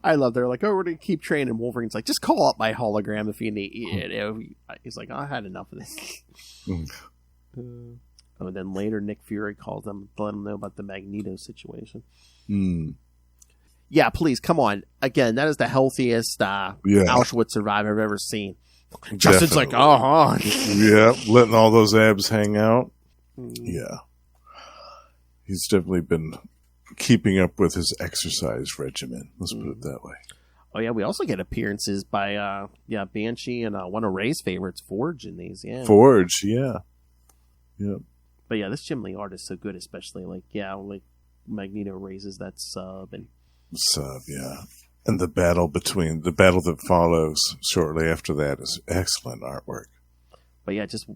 I love they're like, "Oh, we're going to keep training." Wolverine's like, "Just call up my hologram if you need." He's like, "I had enough of this." Then later Nick Fury calls them to let him know about the Magneto situation. Yeah, please, come on. Again, that is the healthiest Auschwitz survivor I've ever seen. Justin's like, yeah, letting all those abs hang out. Yeah. He's definitely been keeping up with his exercise regimen. Let's put it that way. Oh, yeah, we also get appearances by Banshee and one of Ray's favorites, Forge, in these. Yeah, Forge, yeah. Yep. But yeah, this Jim Lee art is so good, especially like Magneto raises that sub. And the battle that follows shortly after that is excellent artwork. But yeah, just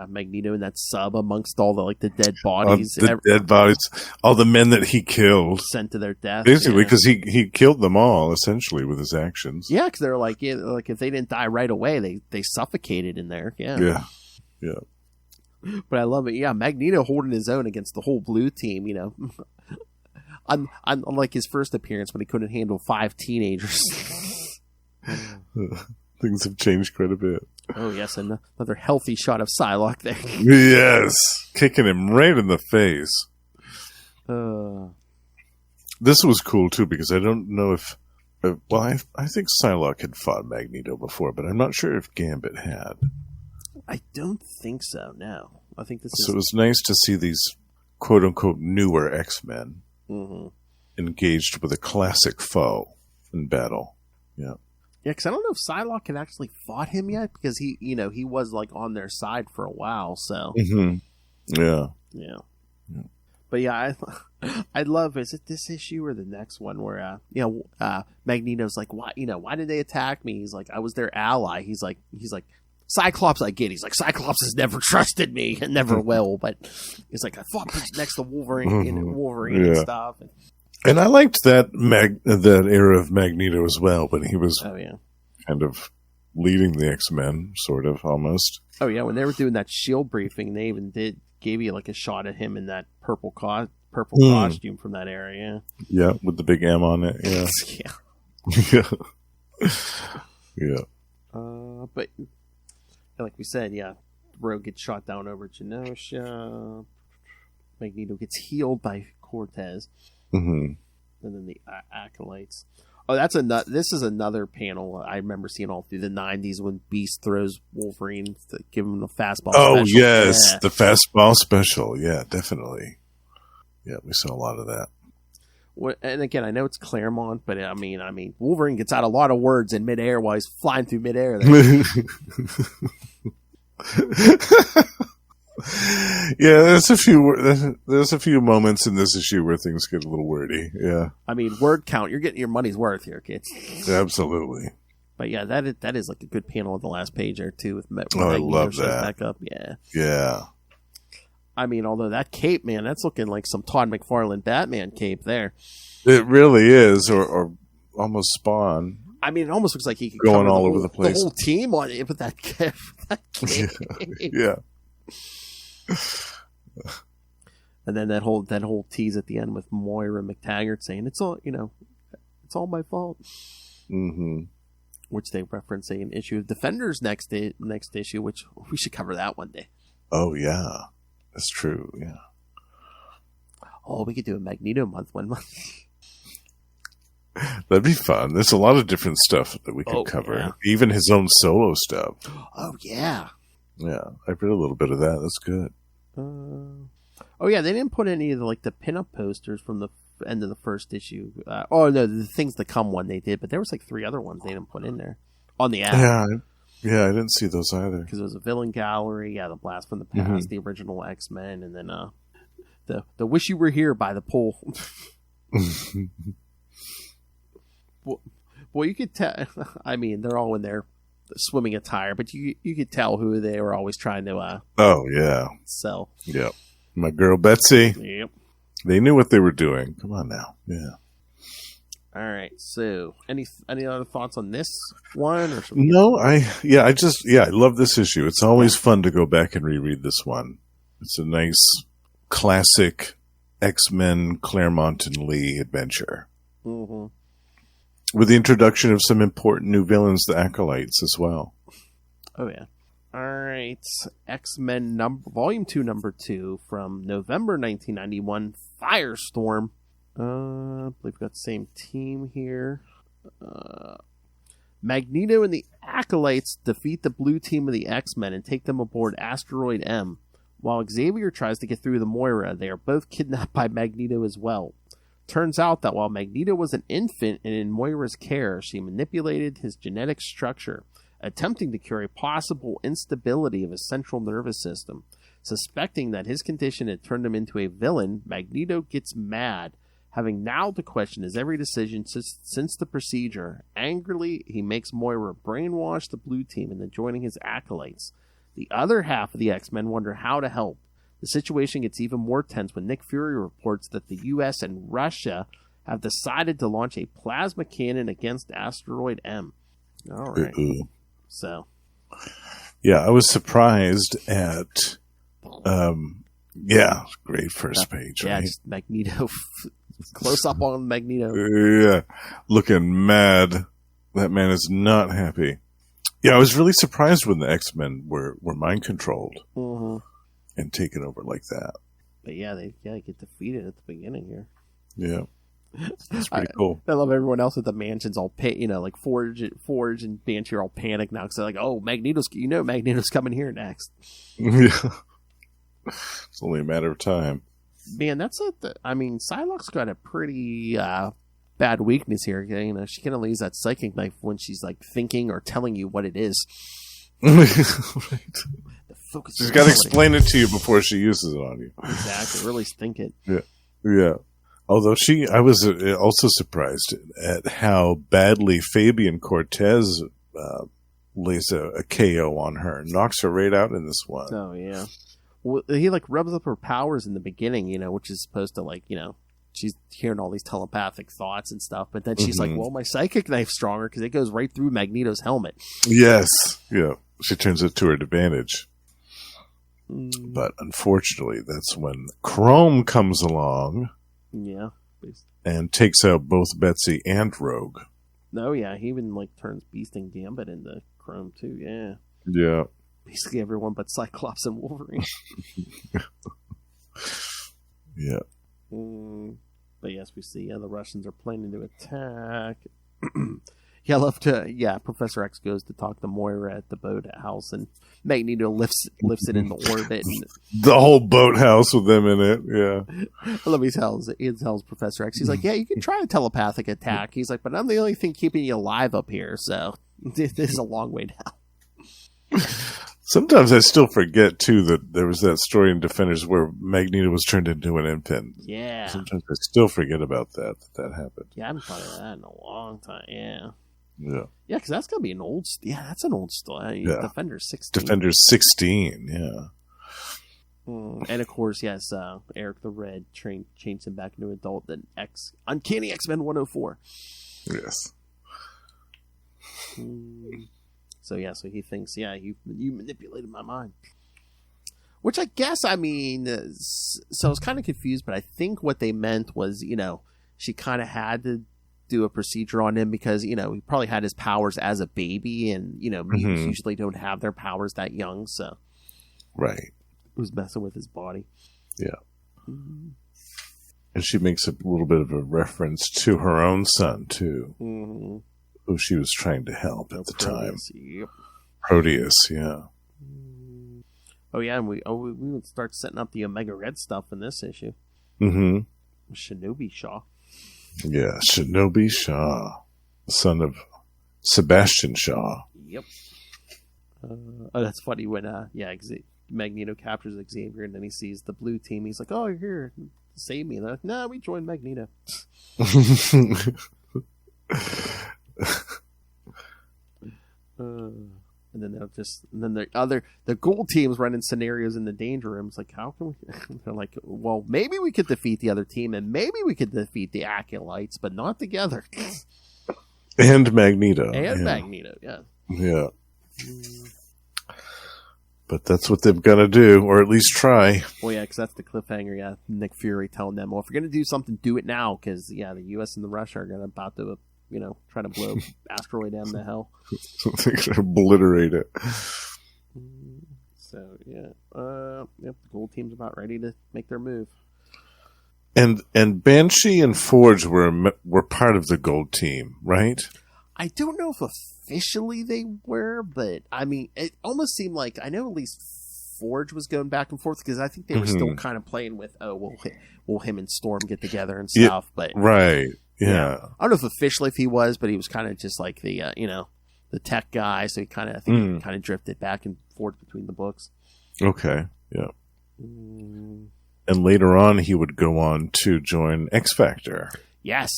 Magneto in that sub amongst all the dead bodies. Dead bodies. All the men that he killed. Sent to their death. Basically, because he killed them all, essentially, with his actions. Yeah, because they're like if they didn't die right away, they suffocated in there. Yeah. But I love it. Yeah, Magneto holding his own against the whole blue team, Unlike his first appearance when he couldn't handle 5 teenagers. Things have changed quite a bit. Oh, yes, another healthy shot of Psylocke there. Yes, kicking him right in the face. This was cool, too, because I don't know if... I think Psylocke had fought Magneto before, but I'm not sure if Gambit had. I don't think so, no. I think this So it was nice to see these quote-unquote newer X-Men engaged with a classic foe in battle. Yeah. Yeah, because I don't know if Psylocke had actually fought him yet, because he was on their side for a while. So yeah. But yeah, I love. Is it this issue or the next one where Magneto's like, why did they attack me? He's like, I was their ally. He's like, Cyclops, I get. He's like, Cyclops has never trusted me and never will. But he's like, I fought next to Wolverine, and stuff. And I liked that era of Magneto as well, when he was kind of leading the X-Men, sort of, almost. Oh, yeah, when they were doing that S.H.I.E.L.D. briefing, they even gave you a shot at him in that purple costume from that era, Yeah, with the big M on it, yeah. Yeah. But, like we said, Rogue gets shot down over Genosha. Magneto gets healed by Cortez. And then the Acolytes. Oh, this is another panel I remember seeing all through the 90s when Beast throws Wolverine to give him the fastball special. Oh, yes, the fastball special. Yeah, definitely. Yeah, we saw a lot of that. And again, I know it's Claremont, but I mean, Wolverine gets out a lot of words in midair while he's flying through midair. Yeah, there's a few moments in this issue where things get a little wordy. Yeah, I mean, word count. You're getting your money's worth here, kids. Absolutely. But yeah, that is a good panel at the last page there too. With I love that. Back up, yeah. I mean, although that cape, man, that's looking like some Todd McFarlane Batman cape there. It really is, or almost Spawn. I mean, it almost looks like he could going all over the place. The whole team on it with that cape. Yeah. And then that whole tease at the end with Moira McTaggart saying it's all my fault. Which they reference an issue of Defenders next issue, which we should cover that one day. Oh yeah, that's true. Yeah. Oh, we could do a Magneto month one month. That'd be fun. There's a lot of different stuff that we could cover. Yeah. Even his own solo stuff. Oh yeah. Yeah, I read a little bit of that. That's good. Oh yeah, they didn't put any of the pinup posters from the end of the first issue. Oh no, the things to come one they did, but there was 3 other ones they didn't put in there on the app. Yeah, I didn't see those either. Because it was a villain gallery, the Blast from the Past, the original X-Men, and then the Wish You Were Here by the pool. Well, you could tell. I mean, they're all in their swimming attire, but you could tell who they were always trying to. Oh yeah. Sell. Yep. My girl Betsy. Yep. They knew what they were doing. Come on now. Yeah. All right. So, any other thoughts on this one? Or no, I love this issue. It's always fun to go back and reread this one. It's a nice classic X-Men Claremont and Lee adventure. With the introduction of some important new villains, the Acolytes, as well. Oh, yeah. All right. X-Men Volume 2, Number 2, from November 1991, Firestorm. I believe we've got the same team here. Magneto and the Acolytes defeat the blue team of the X-Men and take them aboard Asteroid M. While Xavier tries to get through the Moira, they are both kidnapped by Magneto as well. Turns out that while Magneto was an infant and in Moira's care, she manipulated his genetic structure, attempting to cure a possible instability of his central nervous system. Suspecting that his condition had turned him into a villain, Magneto gets mad, having now to question his every decision since the procedure. Angrily, he makes Moira brainwash the blue team into joining his Acolytes. The other half of the X-Men wonder how to help. The situation gets even more tense when Nick Fury reports that the U.S. and Russia have decided to launch a plasma cannon against Asteroid M. All right. So. Yeah, I was surprised at... great first page, yeah, right? just Magneto. Close up on Magneto. Yeah, looking mad. That man is not happy. Yeah, I was really surprised when the X-Men were mind controlled and taken over like that. But yeah, they get defeated at the beginning here. Yeah, that's pretty cool. I love everyone else at the mansions all like Forge and Banshee are all panicked now because they're like, oh, Magneto's coming here next. Yeah, it's only a matter of time. Man, Psylocke's got a pretty bad weakness here. You know, she can only use that psychic knife when she's like thinking or telling you what it is. Right. She's got to explain it to you before she uses it on you. Exactly. Really stink it. Yeah. Although I was also surprised at how badly Fabian Cortez lays a KO on her, knocks her right out in this one. Oh yeah. Well, he like rubs up her powers in the beginning, you know, which is supposed to like, you know, she's hearing all these telepathic thoughts and stuff, but then she's like, well, my psychic knife's stronger because it goes right through Magneto's helmet. Yes. Yeah. She turns it to her advantage. But unfortunately, that's when Chrome comes along. Yeah. And takes out both Betsy and Rogue. Oh, yeah. He even like turns Beast and Gambit into Chrome too. Yeah. Yeah. Basically everyone but Cyclops and Wolverine. Yeah. But yes, we see the Russians are planning to attack. Yeah, I love to. Professor X goes to talk to Moira at the boat house, and Magneto lifts it into orbit. And the whole boathouse with them in it. Yeah. I love he tells Professor X. He's like, yeah, you can try a telepathic attack. He's like, but I'm the only thing keeping you alive up here, so this is a long way down. Sometimes I still forget, too, that there was that story in Defenders where Magneto was turned into an infant. Yeah. Sometimes I still forget about that happened. Yeah, I haven't thought of that in a long time, yeah. Yeah. Yeah, because that's going to be an old... Yeah, that's an old story. Yeah. Defenders 16. Defenders 16, yeah. And, of course, yes, Eric the Red changed him back into an adult, then Uncanny X-Men 104. Yes. So he thinks, you manipulated my mind. Which I guess, so I was kind of confused, but I think what they meant was, she kind of had to do a procedure on him because, he probably had his powers as a baby, and, mutants usually don't have their powers that young, so. Right. It was messing with his body. Yeah. And she makes a little bit of a reference to her own son, too. Who she was trying to help at the time. Yep. Proteus, yeah. Oh yeah, and we would start setting up the Omega Red stuff in this issue. Shinobi Shaw. Yeah, Shinobi Shaw, son of Sebastian Shaw. Yep. That's funny when Magneto captures Xavier and then he sees the blue team. He's like, "Oh, you're here, save me!" And they're like, "No, we joined Magneto." And then the gold teams running scenarios in the danger rooms. Like, how can we? They're like, well, maybe we could defeat the other team, and maybe we could defeat the Acolytes, but not together. And Magneto. Magneto, yeah. Yeah. But that's what they've got to do, or at least try. Well, yeah, because that's the cliffhanger. Yeah, Nick Fury telling them, well, if you're going to do something, do it now, because the U.S. and the Russia are about to, try to blow Asteroid M to hell. They're going to obliterate it. So the gold team's about ready to make their move. And Banshee and Forge were part of the gold team, right? I don't know if officially they were, but it almost seemed like I know at least Forge was going back and forth because I think they were still kind of playing with will him and Storm get together and stuff. But right, yeah. I don't know if officially if he was, but he was kind of just like the the tech guy, so he kind of drifted back and forth between the books. Okay, yeah. And later on, he would go on to join X Factor. Yes.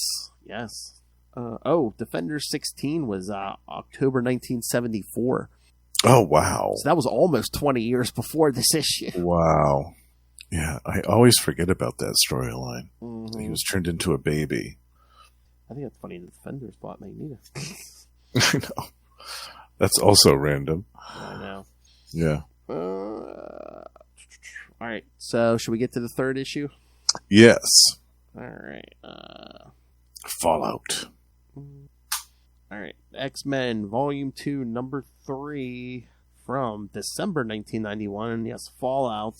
Defender 16 was October 1974. Oh, wow. So that was almost 20 years before this issue. Wow. Yeah, I always forget about that storyline. Mm-hmm. He was turned into a baby. I think it's funny the Defenders bought Magneto. I know. That's also random. I know. Yeah. All right. So, should we get to the third issue? Yes. All right. Fallout. All right. X-Men Volume 2, Number 3 from December 1991. Yes, Fallout.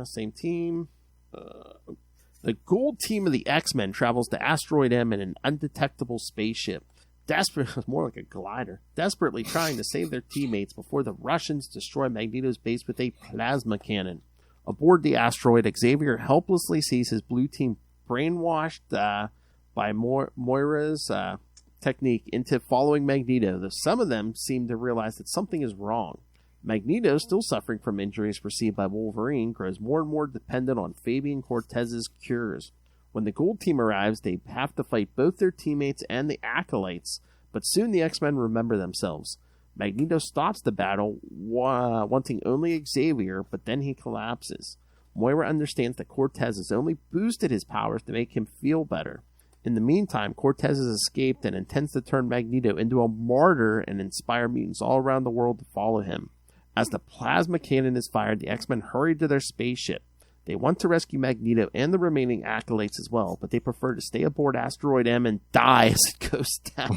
Same team. The Gold team of the X-Men travels to Asteroid M in an undetectable spaceship. More like a glider. Desperately trying to save their teammates before the Russians destroy Magneto's base with a plasma cannon. Aboard the asteroid, Xavier helplessly sees his blue team brainwashed by Moira's technique into following Magneto, though some of them seem to realize that something is wrong. Magneto, still suffering from injuries received by Wolverine, grows more and more dependent on Fabian Cortez's cures. When the Gold team arrives, they have to fight both their teammates and the Acolytes, but soon the X-Men remember themselves. Magneto stops the battle, wanting only Xavier, but then he collapses. Moira understands that Cortez has only boosted his powers to make him feel better. In the meantime, Cortez has escaped and intends to turn Magneto into a martyr and inspire mutants all around the world to follow him. As the plasma cannon is fired, the X-Men hurry to their spaceship. They want to rescue Magneto and the remaining Acolytes as well, but they prefer to stay aboard Asteroid M and die as it goes down.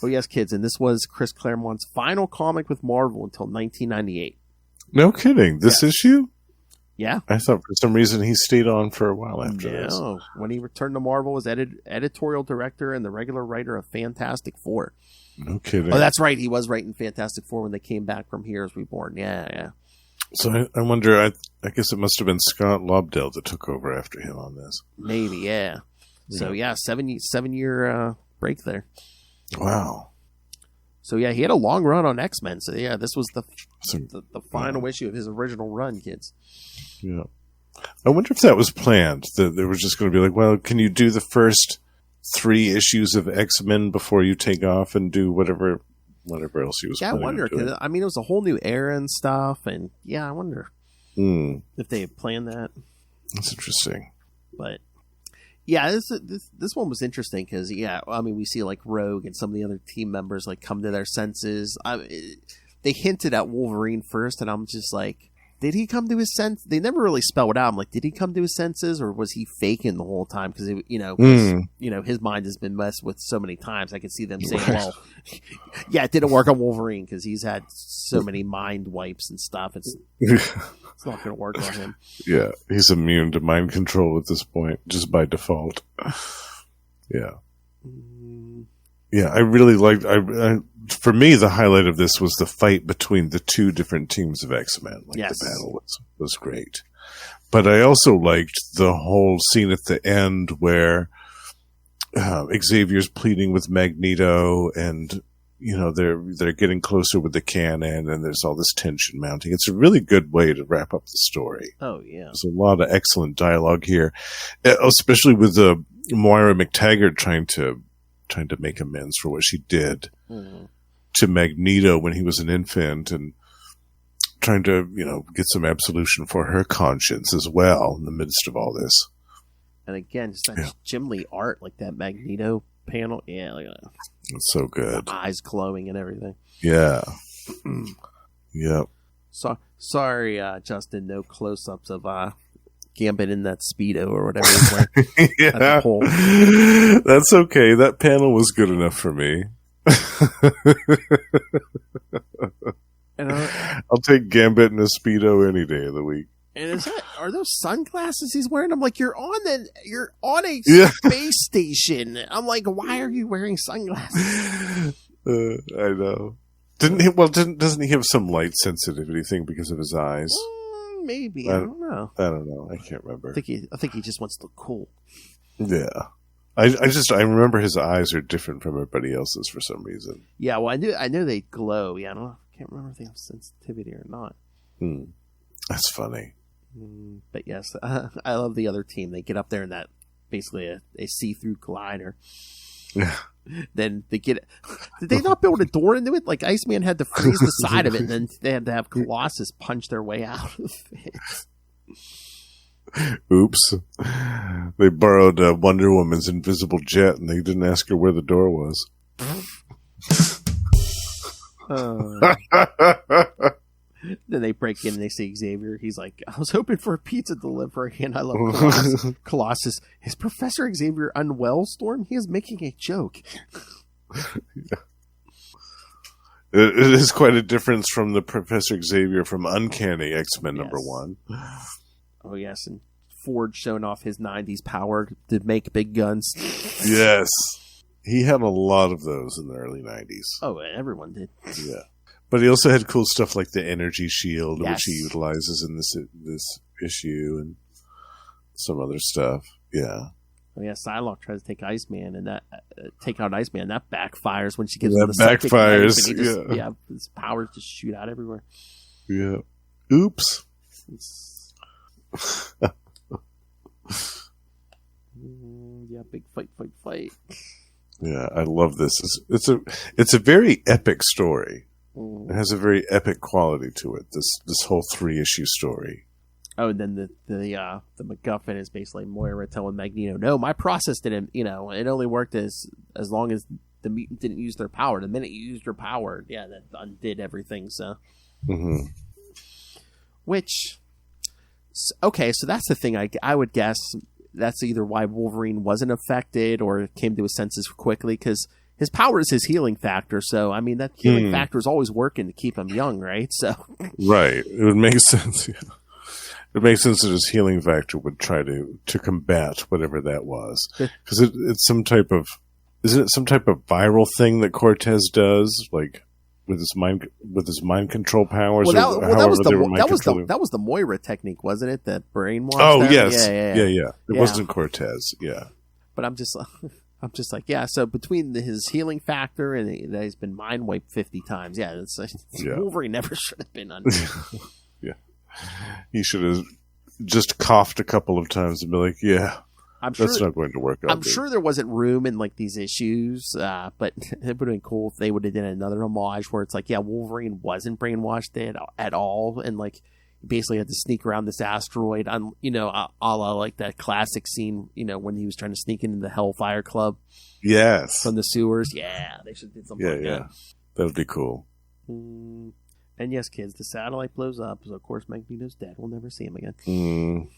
Oh yes, kids, and this was Chris Claremont's final comic with Marvel until 1998. No kidding. This issue? Yeah. I thought for some reason he stayed on for a while after this. No. When he returned to Marvel as editorial director and the regular writer of Fantastic Four. No kidding. Oh, that's right. He was writing Fantastic Four when they came back from Heroes Reborn. Yeah. So I wonder, I guess it must have been Scott Lobdell that took over after him on this. Maybe, yeah. So, yeah, 7-year break there. Wow. So, yeah, he had a long run on X-Men. So, yeah, this was the final issue of his original run, kids. Yeah. I wonder if that was planned, that they were just going to be like, well, can you do the first 3 issues of X-Men before you take off and do whatever else he was planning. Yeah, I wonder, because, I mean, it was a whole new era and stuff, and, yeah, I wonder if they had planned that. That's interesting. But, yeah, this one was interesting, because, yeah, I mean, we see, like, Rogue and some of the other team members, like, come to their senses. They hinted at Wolverine first, and I'm just like, did he come to his sense? They never really spell it out. I'm like, did he come to his senses, or was he faking the whole time? Because his mind has been messed with so many times. I could see them saying, "Well, yeah, it didn't work on Wolverine because he's had so many mind wipes and stuff. It's not going to work on him." Yeah, he's immune to mind control at this point, just by default. Yeah. Yeah, I really liked. For me, the highlight of this was the fight between the 2 different teams of X-Men. Yes. The battle was great, but I also liked the whole scene at the end where Xavier's pleading with Magneto, and they're getting closer with the cannon, and there's all this tension mounting. It's a really good way to wrap up the story. Oh yeah, there's a lot of excellent dialogue here, especially with the Moira McTaggart trying to make amends for what she did to Magneto when he was an infant, and trying to, get some absolution for her conscience as well in the midst of all this. And again, just that Jim Lee art, like that Magneto panel. Yeah, like it's so good. Eyes glowing and everything. Yeah. Yep. So, sorry, Justin, no close-ups of Gambit in that Speedo or whatever he's wearing. Yeah. That's okay. That panel was good enough for me. And I'll take Gambit in a Speedo any day of the week. And are those sunglasses he's wearing? I'm like, you're on a space station. I'm like, why are you wearing sunglasses? I know. Doesn't he have some light sensitivity thing because of his eyes? Maybe. I don't know. I don't know. I can't remember. I think he just wants to look cool. Yeah. I remember his eyes are different from everybody else's for some reason. Yeah, well, I know they glow. Yeah, I can't remember if they have sensitivity or not. That's funny. But yes, I love the other team. They get up there in that basically a see-through glider. Then they get. Did they not build a door into it? Like Iceman had to freeze the side of it, and then they had to have Colossus punch their way out of it. Oops. They borrowed Wonder Woman's invisible jet, and they didn't ask her where the door was. Then they break in and they see Xavier. He's like, I was hoping for a pizza delivery, and I love Colossus. Colossus. Is Professor Xavier unwell, Storm? He is making a joke. It is quite a difference from the Professor Xavier from Uncanny X-Men number 1. Oh, yes, and Ford showing off his 90s power to make big guns. Yes. He had a lot of those in the early 90s. Oh, everyone did. Yeah. But he also had cool stuff like the energy shield, Yes. which he utilizes in this issue, and some other stuff. Yeah. Oh, yeah, Psylocke tries to take Iceman, and that take out Iceman. That backfires when she gives That him the psychic backfires, knife, and he just, yeah. his powers just shoot out everywhere. Yeah. Oops. Yeah, big fight. Yeah, I love this. It's a very epic story. It has a very epic quality to it. This whole 3-issue story. Oh, and then the MacGuffin is basically Moira telling Magneto, "No, my process didn't. It only worked as long as the mutant didn't use their power. The minute you used your power, that undid everything." So, which, okay, so that's the thing. I would guess that's either why Wolverine wasn't affected or came to his senses quickly, because his power is his healing factor. So, I mean, that healing factor is always working to keep him young, right? So, right, it would make sense. Yeah. It makes sense that his healing factor would try to combat whatever that was, because it's some type of, isn't it some type of viral thing that Cortez does, like with his mind control powers? That was the Moira technique, wasn't it? That brainwash. Oh, them? yes, yeah. It wasn't Cortez, yeah. But I'm just like, yeah. So between his healing factor and that he's been mind wiped 50 times, Wolverine never should have been under. Yeah. He should have just coughed a couple of times and be like, yeah, that's not going to work out. I'm sure there wasn't room in like these issues, but it would have been cool if they would have done another homage where it's like, yeah, Wolverine wasn't brainwashed at all, and like basically had to sneak around this asteroid on, a la like that classic scene, when he was trying to sneak into the Hellfire Club. Yes. From the sewers. Yeah, they should have did something like that. That would be cool. And yes, kids, the satellite blows up, so of course Magneto's dead. We'll never see him again.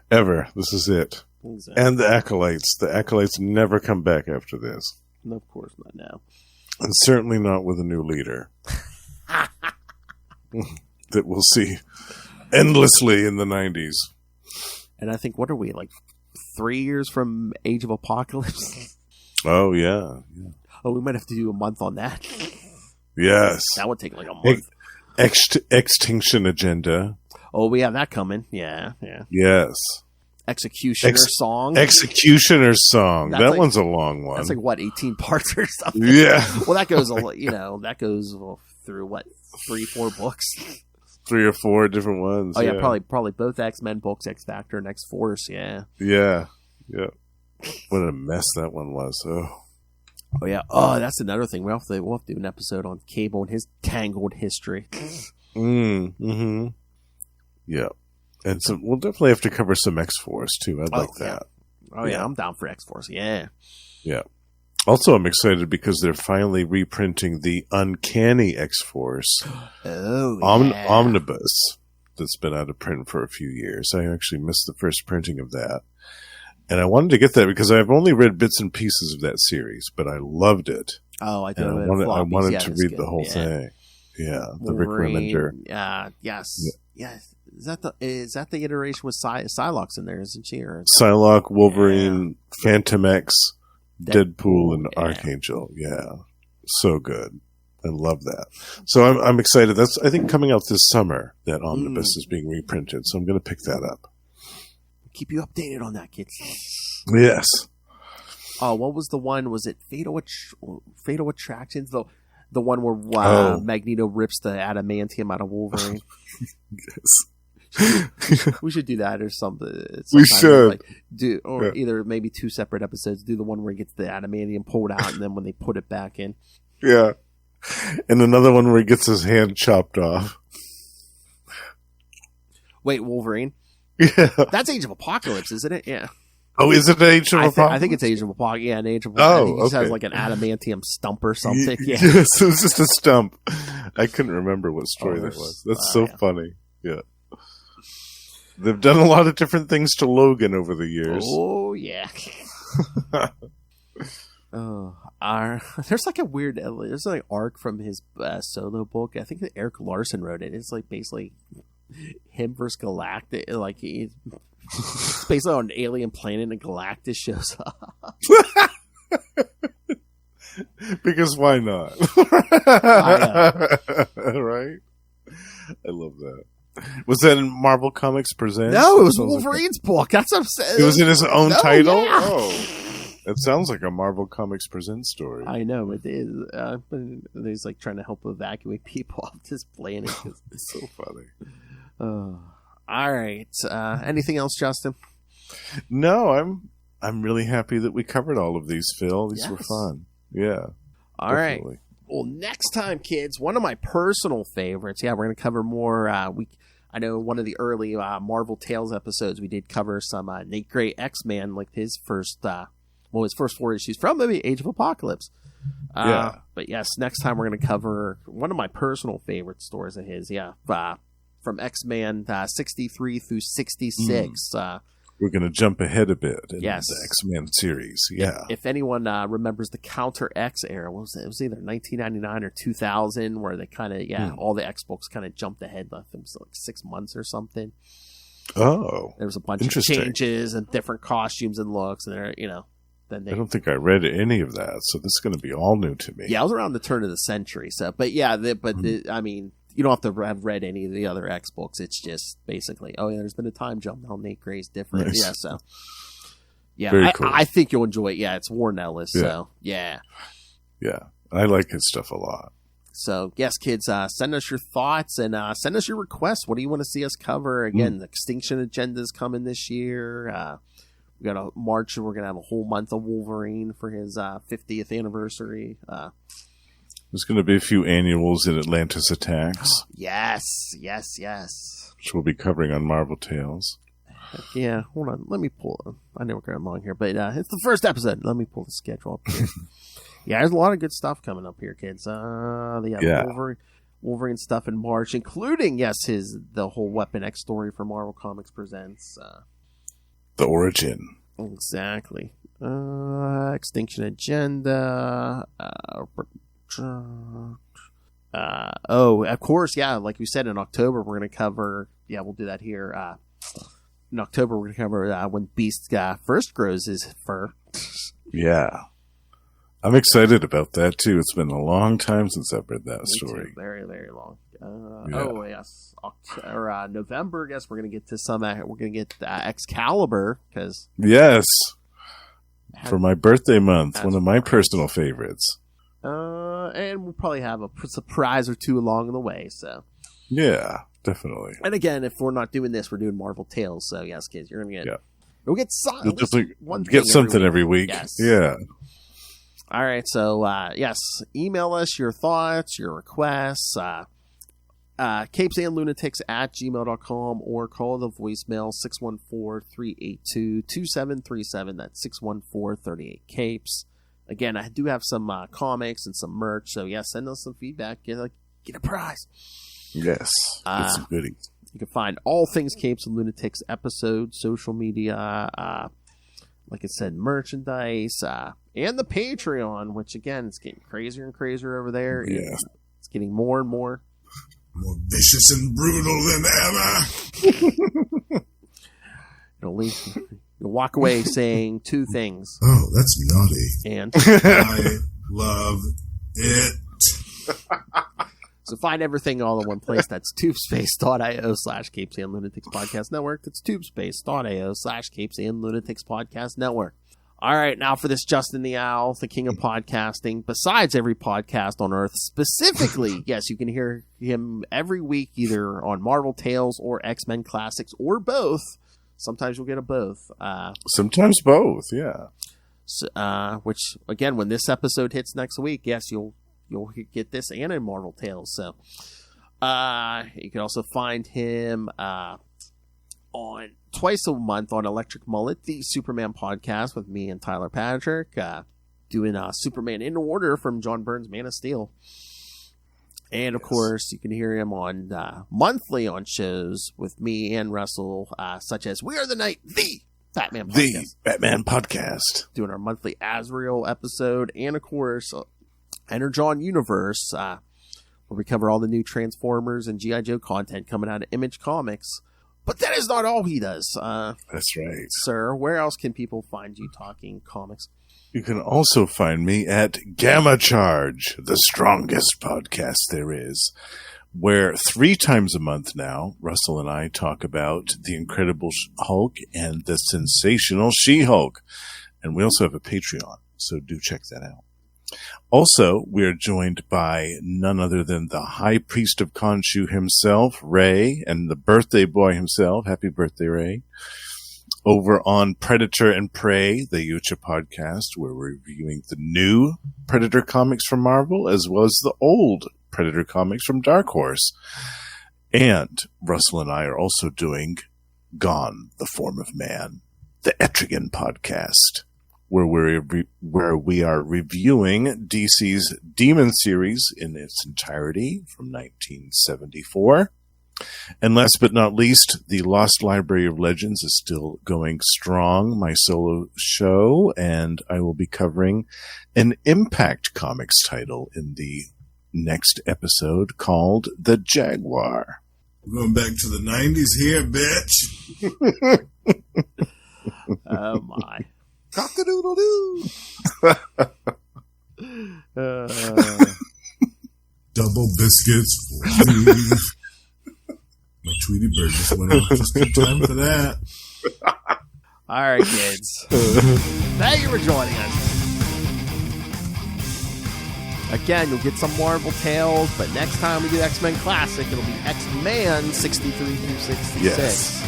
Ever. This is it. Exactly. And the Acolytes. The Acolytes never come back after this. No, of course not now. And certainly not with a new leader. That we'll see endlessly in the 90s. And I think, what are we, like 3 years from Age of Apocalypse? Oh, yeah. Oh, we might have to do a month on that. Yes. That would take like a month. Extinction Agenda. Oh, we have that coming. Yeah. Yes. Executioner Song. Executioner Song. That's that one's a long one. That's like, what, 18 parts or something? Yeah. Well, that goes, through, what, 3-4 books? 3 or 4 different ones. Oh, yeah, probably both X-Men books, X-Factor and X-Force, yeah. Yeah. What a mess that one was. Oh, yeah. Oh, that's another thing. We'll have to do an episode on Cable and his tangled history. Mm-hmm. Yeah. And so we'll definitely have to cover some X-Force, too. I'd like that. Oh, yeah. I'm down for X-Force. Yeah. Yeah. Also, I'm excited because they're finally reprinting the Uncanny X-Force Omnibus that's been out of print for a few years. I actually missed the first printing of that. And I wanted to get that because I've only read bits and pieces of that series, but I loved it. Oh, I did. I wanted to read the whole thing. Yeah, the Rick Remender. Yes. Yeah. Is that the iteration with Psylocke's in there, isn't she? Or Psylocke, Wolverine, Phantom X, Deadpool, and Archangel. Yeah, so good. I love that. So I'm excited. That's, I think, coming out this summer. That omnibus is being reprinted, so I'm going to pick that up. Keep you updated on that, kids. Yes. Oh, what was the one? Was it Fatal Attractions? The one where Magneto rips the adamantium out of Wolverine. Yes. We should do that or something. We should. Like, either maybe 2 separate episodes. Do the one where he gets the adamantium pulled out, and then when they put it back in. Yeah. And another one where he gets his hand chopped off. Wait, Wolverine? Yeah. That's Age of Apocalypse, isn't it? Yeah. Oh, is it Age of Apocalypse? I think it's Age of Apocalypse. Yeah, an Age of Apocalypse. I think he just okay. has like an adamantium stump or something. Yeah. Yes, it was just a stump. I couldn't remember what story that was. That's so funny. Yeah. They've done a lot of different things to Logan over the years. Oh, yeah. There's like a weird, there's like arc from his solo book. I think that Eric Larson wrote it. It's like basically him versus Galactus. Like it's basically on an alien planet and Galactus shows up. Because why not? Right? I love that. Was that in Marvel Comics Presents? No, it was Wolverine's book. That's what I'm saying. It was in his own title? Yeah. Oh. That sounds like a Marvel Comics Presents story. I know, it is. But he's like trying to help evacuate people off this planet. It's so funny. All right. Anything else, Justin? No, I'm really happy that we covered all of these, Phil. These were fun. Yeah. All definitely. right. Well, next time, kids, one of my personal favorites. Yeah, we're going to cover more. I know one of the early Marvel Tales episodes, we did cover some Nate Gray X-Men, like his first 4 issues from the Age of Apocalypse. Yeah. But yes, next time we're going to cover one of my personal favorite stories of his. Yeah. From X-Men 63 through 66. We're going to jump ahead a bit in Yes. the X-Men series. Yeah. If anyone remembers the Counter X era, what was it? It was either 1999 or 2000, where they kind of, all the X books kind of jumped ahead. I think it was like 6 months or something. Oh. There was a bunch of changes and different costumes and looks, and they're, then they. I don't think I read any of that, so this is going to be all new to me. Yeah, it was around the turn of the century. So, but yeah, I mean, you don't have to have read any of the other X books. It's just basically, there's been a time jump. Now Nate Gray's different. Nice. Yeah, so. Yeah, Very cool. I think you'll enjoy it. Yeah, it's Warren Ellis, so yeah. Yeah, I like his stuff a lot. So, yes, kids, send us your thoughts and send us your requests. What do you want to see us cover? Again, the Extinction Agenda is coming this year. We got a March, and we're going to have a whole month of Wolverine for his 50th anniversary. There's going to be a few annuals in Atlantis Attacks. Yes. Which we'll be covering on Marvel Tales. Yeah, hold on. Let me pull. I know we're going along here, but it's the first episode. Let me pull the schedule up here. Yeah, there's a lot of good stuff coming up here, kids. Wolverine stuff in March, including the whole Weapon X story for Marvel Comics Presents. The origin. Exactly. Extinction Agenda. Of course, yeah. Like we said, in October we're going to cover. Yeah, we'll do that here. In October we're going to cover when Beast first grows his fur. Yeah. I'm excited about that, too. It's been a long time since I've read that story. Too. Very, very long. Oh, yes. November, I guess we're going to get to some... we're going to get Excalibur, because... Yes. For my birthday month. One of my personal favorites. And we'll probably have a surprise or two along the way, so... Yeah, definitely. And again, if we're not doing this, we're doing Marvel Tales, so yes, kids, you're going to get... Yeah. We'll get something every week. Yes. Yeah. All right, so yes, email us your thoughts, your requests, CapesandLunatics@gmail.com, or call the voicemail 614-382-2737. That's 614-38-CAPES. Again, I do have some comics and some merch, so yeah, send us some feedback. Get a prize. Yes, get some goodies. You can find all things Capes and Lunatics episodes, social media, like I said, merchandise, and the Patreon, which again, it's getting crazier and crazier over there. Yeah. It's getting more and more. More vicious and brutal than ever. You'll walk away saying two things. Oh, that's naughty. And I love it. So find everything all in one place. That's tubespace.io/Capes and Lunatics Podcast Network. That's tubespace.io/Capes and Lunatics Podcast Network. All right, now for this Justin the Owl, the king of podcasting, besides every podcast on Earth, specifically, yes, you can hear him every week either on Marvel Tales or X-Men Classics or both. Sometimes you'll get a both. Sometimes both, yeah. So, which, again, when this episode hits next week, yes, you'll get this and a Marvel Tales. So you can also find him on twice a month on Electric Mullet, the Superman podcast with me and Tyler Patrick, doing Superman in Order from John Byrne's Man of Steel. And, of course, you can hear him on monthly on shows with me and Russell, such as We Are the Night, the Batman podcast. The Batman podcast. Doing our monthly Azrael episode. And, of course, Energon Universe, where we cover all the new Transformers and G.I. Joe content coming out of Image Comics. But that is not all he does. That's right. Sir, where else can people find you talking comics? You can also find me at Gamma Charge, the strongest podcast there is, where 3 times a month now, Russell and I talk about the Incredible Hulk and the Sensational She-Hulk. And we also have a Patreon, so do check that out. Also, we are joined by none other than the High Priest of Khonshu himself, Ray, and the birthday boy himself. Happy birthday, Ray. Over on Predator and Prey, the Yucha podcast, where we're reviewing the new Predator comics from Marvel, as well as the old Predator comics from Dark Horse. And Russell and I are also doing Gone, the Form of Man, the Etrigan podcast, where we are reviewing DC's Demon series in its entirety from 1974. And last but not least, the Lost Library of Legends is still going strong, my solo show, and I will be covering an Impact Comics title in the next episode called The Jaguar. We're going back to the 90s here, bitch. Oh, my. Cock-a-doodle-doo! Double biscuits for me. My Tweety Bird just went off just in time for that. All right, kids. Thank you for joining us. Again, you'll get some Marvel Tales, but next time we do X-Men Classic, it'll be X-Men 63 through 66. Yes.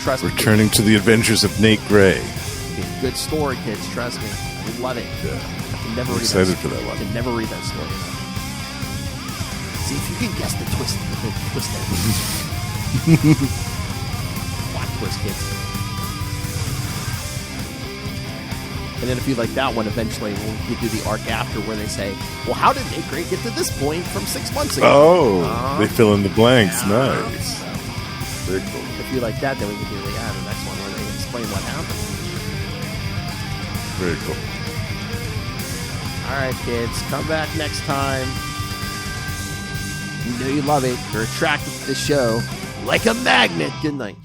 Trust me. Returning to the adventures of Nate Gray. Good story, kids. Trust me. I love it. Yeah. I can never I'm read excited that for that one. I can never read that story. See if you can guess the twist. Plot twist, kids. And then if you like that one, eventually we'll give you the arc after where they say, well, how did Nate Gray get to this point from 6 months ago? Oh, they fill in the blanks. Yeah. Nice. So, Very cool. if you like that, then we can do the next one where they explain what happened. Very cool. All right, kids, come back next time. You know you love it. You're attracted to the show like a magnet. Good night.